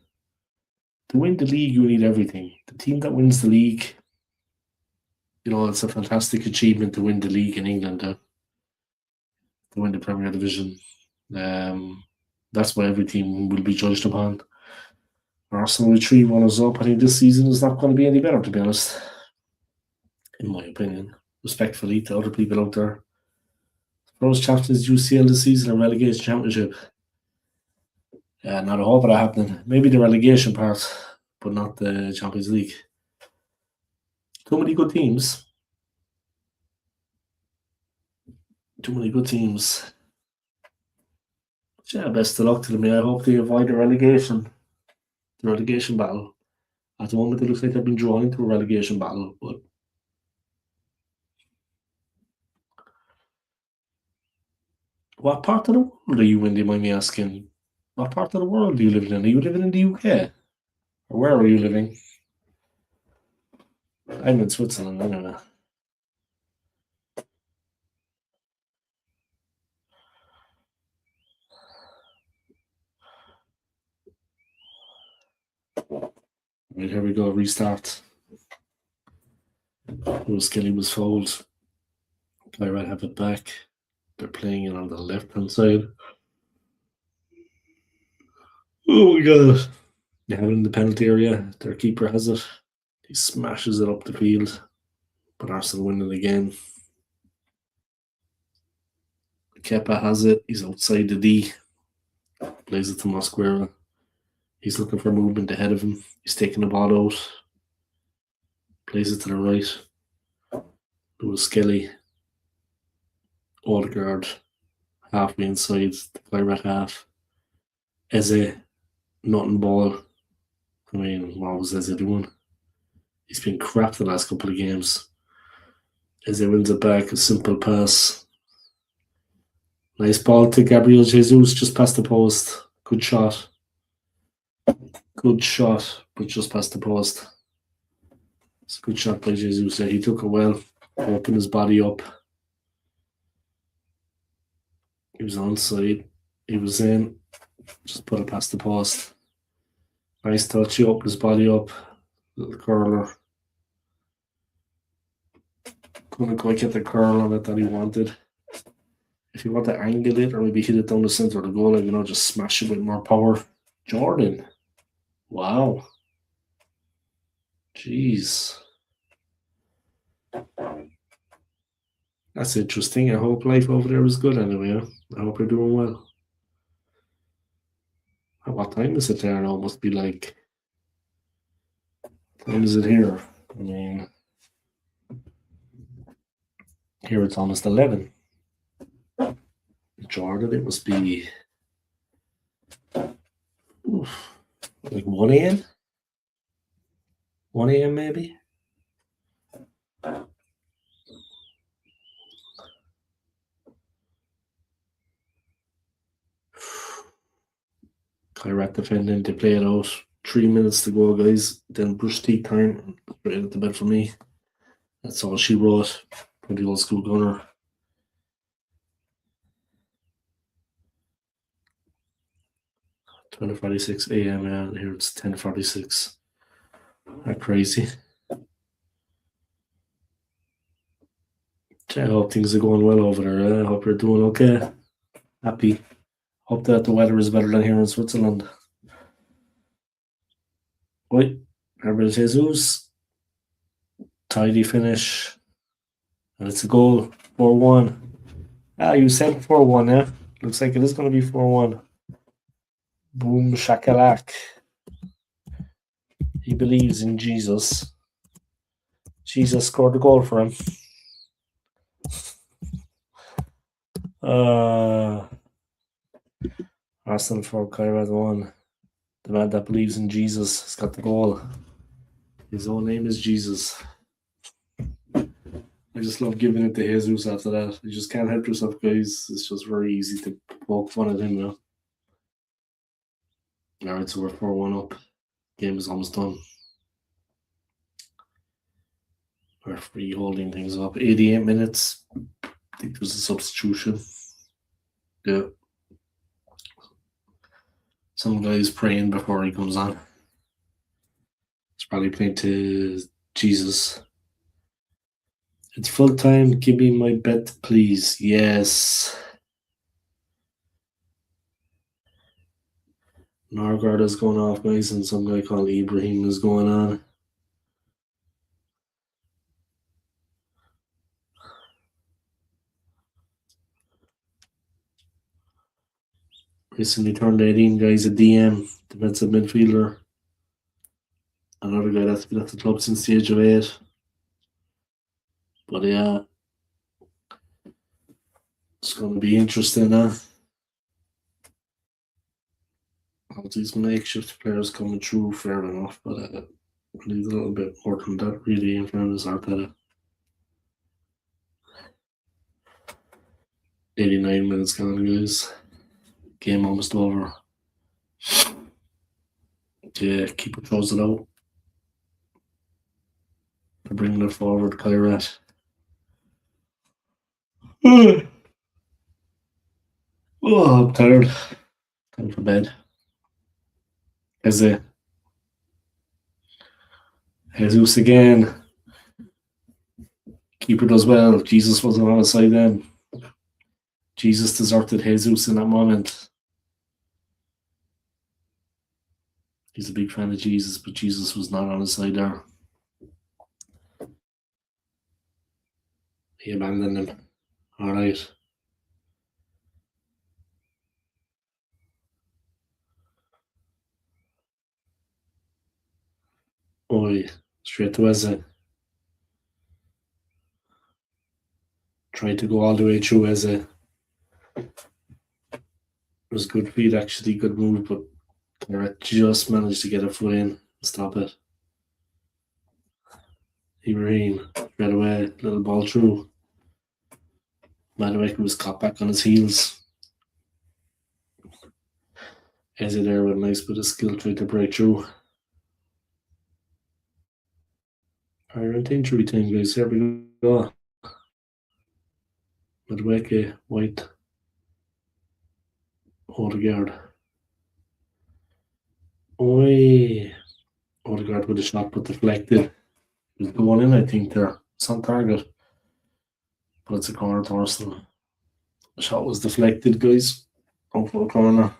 S1: To win the league, you need everything. The team that wins the league, it's a fantastic achievement to win the league in England, to win the Premier Division. That's what every team will be judged upon. Arsenal with 3 runners up. I think this season is not going to be any better, to be honest. In my opinion. Respectfully to other people out there. Spurs champions UCL this season or relegation championship. Yeah, not a hope of that happening. Maybe the relegation part, but not the Champions League. Too many good teams. Too many good teams. But yeah, best of luck to them. I hope they avoid the relegation battle. At the moment, it looks like they've been drawn into a relegation battle, but what part of the world are you in, do you mind me asking? What part of the world are you living in? Are you living in the UK? Or where are you living? I'm in Switzerland, I don't know. Right, here we go, restart. Skelly was fouled. Kairat have it back. They're playing it on the left-hand side. Oh my god. They have it in the penalty area. Their keeper has it. He smashes it up the field. But Arsenal win it again. Kepa has it. He's outside the D. Plays it to Mosquera. He's looking for movement ahead of him. He's taking the ball out. Plays it to the right. Lewis Skelly. Odegaard. Halfway inside the Kairat half. Eze. Nothing ball. I mean, what was Eze doing? He's been crap the last couple of games. Eze wins it back. A simple pass. Nice ball to Gabriel Jesus just past the post. Good shot. Good shot, but just past the post. It's a good shot by Jesus. He took it well. Opened his body up. He was onside. He was in. Just put it past the post. Nice touch. He opened his body up. Little curler. Couldn't quite get the curl on it that he wanted. If you want to angle it or maybe hit it down the center of the goal, just smash it with more power. Jordan. Wow. Jeez. That's interesting. I hope life over there is good anyway. I hope you're doing well. What time is it there now? Must be like... What time is it here? I mean... Here it's almost 11. Jordan, it must be... like 1 a.m.? 1 a.m. maybe? Kairat defending, they play it out. 3 minutes to go, guys. Then brush teeth time. Straight into bed for me. That's all she wrote for the old school gunner. 10:46 a.m. Yeah, here it's 10:46. That's crazy. I hope things are going well over there. I hope you're doing okay. Happy. Hope that the weather is better than here in Switzerland. Wait, Gabriel Jesus. Tidy finish. And it's a goal. 4-1. You said 4-1, yeah? Looks like it is going to be 4-1. Boom shakalak. He believes in Jesus. Jesus scored the goal for him. Arsenal 4, Kairat 1. The man that believes in Jesus has got the goal. His own name is Jesus. I just love giving it to Jesus after that. You just can't help yourself, guys. It's just very easy to poke fun at him now. Alright, so we're 4-1 up. Game is almost done. We're free holding things up. 88 minutes. I think there's a substitution. Yeah. Some guy's praying before he comes on. He's probably praying to Jesus. It's full time. Give me my bet, please. Yes. Nargard is going off, guys, and some guy called Ibrahim is going on. Recently turned 18, guys, a DM, defensive midfielder. Another guy that's been at the club since the age of 8. But yeah, it's going to be interesting, huh? All these makeshift players coming through, fair enough, but need a little bit more than that, really, in fairness, Arteta. 89 minutes gone, guys. Game almost over. Yeah, keeper throws it out. They're bringing it forward, Kairat. Oh, I'm tired. Time for bed. Jesus again. Keeper does well. Jesus wasn't on his side then. Jesus deserted Jesus in that moment. He's a big fan of Jesus, but Jesus was not on his side there. He abandoned him. All right. Oi, straight to Eze. Tried to go all the way through Eze. It was good feed, actually, good move, but Kairat just managed to get a foot in. Stop it. Ibrahim, right away, little ball through. Madueke was caught back on his heels. Eze there with a nice bit of skill, tried to break through. Alright, injury time, guys. Here we go. Madueke, White, Odegaard. Oi! Odegaard with a shot but deflected. It was going in, I think, there. It's on target. But it's a corner to Arsenal. Shot was deflected, guys. Out for a corner.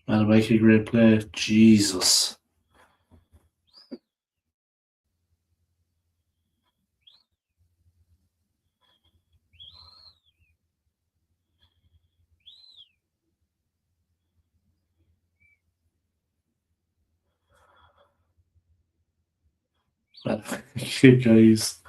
S1: Malabaki, great play. Jesus. Malabaki, guys.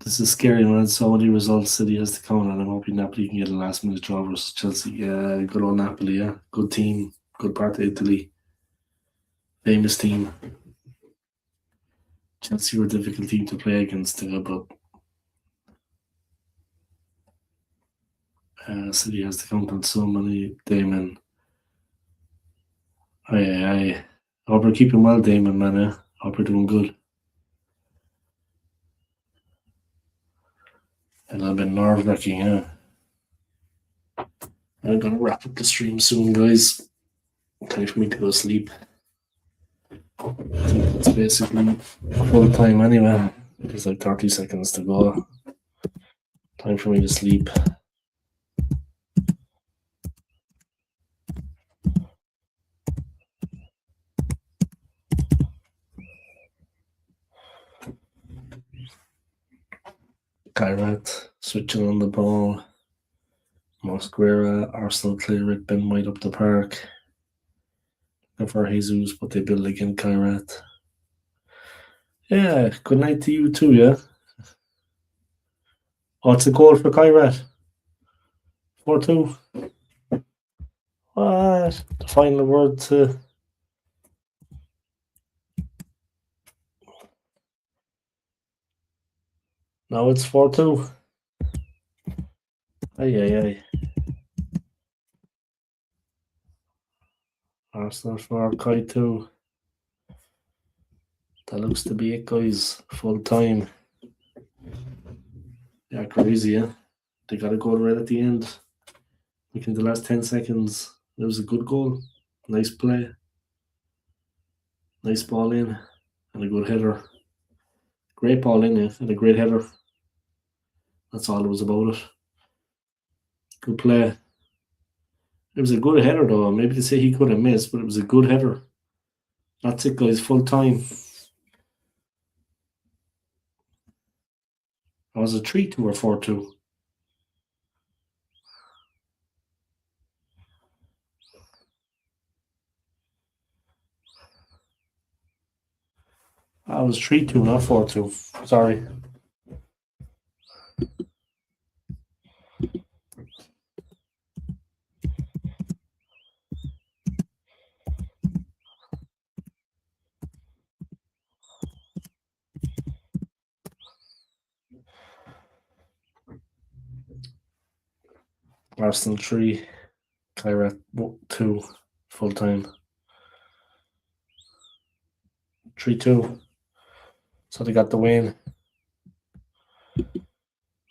S1: This is scary, man. So many results City has to count, and I'm hoping Napoli can get a last minute draw versus Chelsea. Yeah, good old Napoli, yeah. Good team. Good part of Italy. Famous team. Chelsea were a difficult team to play against, but City has to count on so many. Damon. I hope we're keeping well, Damon, man. I hope we're doing good. And I've been nerve wracking, yeah. I'm gonna wrap up the stream soon, guys. Time for me to go sleep. I think that's basically full time anyway. There's like 30 seconds to go. Time for me to sleep. Kairat switching on the ball. Mosquera, Arsenal clear it, Ben White up the park. Looking for Jesus, but they build again Kairat. Yeah, good night to you too, yeah. Oh, it's a goal for Kairat. 4-2. What? The final word to. Now it's 4-2. Aye. Arsenal for Kai 2. That looks to be it, guys. Full time. Yeah, crazy, yeah. They got a goal right at the end. Like in the last 10 seconds. It was a good goal. Nice play. Nice ball in. And a good header. Great ball in, yeah. And a great header. That's all it was about it. Good play. It was a good header, though. Maybe to say he could have missed, but it was a good header. That's it, guys. Full time. Was it 3-2 or 4-2? I was 3-2, not 4-2. Sorry. Arsenal 3, Kairat 2, full time. 3-2. So they got the win.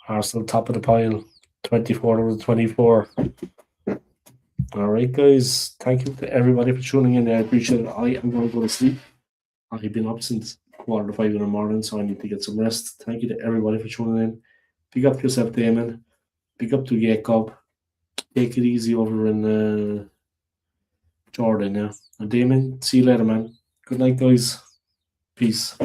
S1: Arsenal top of the pile, 24 out of 24. All right, guys. Thank you to everybody for tuning in. I appreciate it. I am going to go to sleep. I've been up since 4:45 in the morning, so I need to get some rest. Thank you to everybody for tuning in. Big up yourself, Damon. Big up to Jacob. Take it easy over in Jordan, yeah. And Damon, see you later, man. Good night, guys. Peace.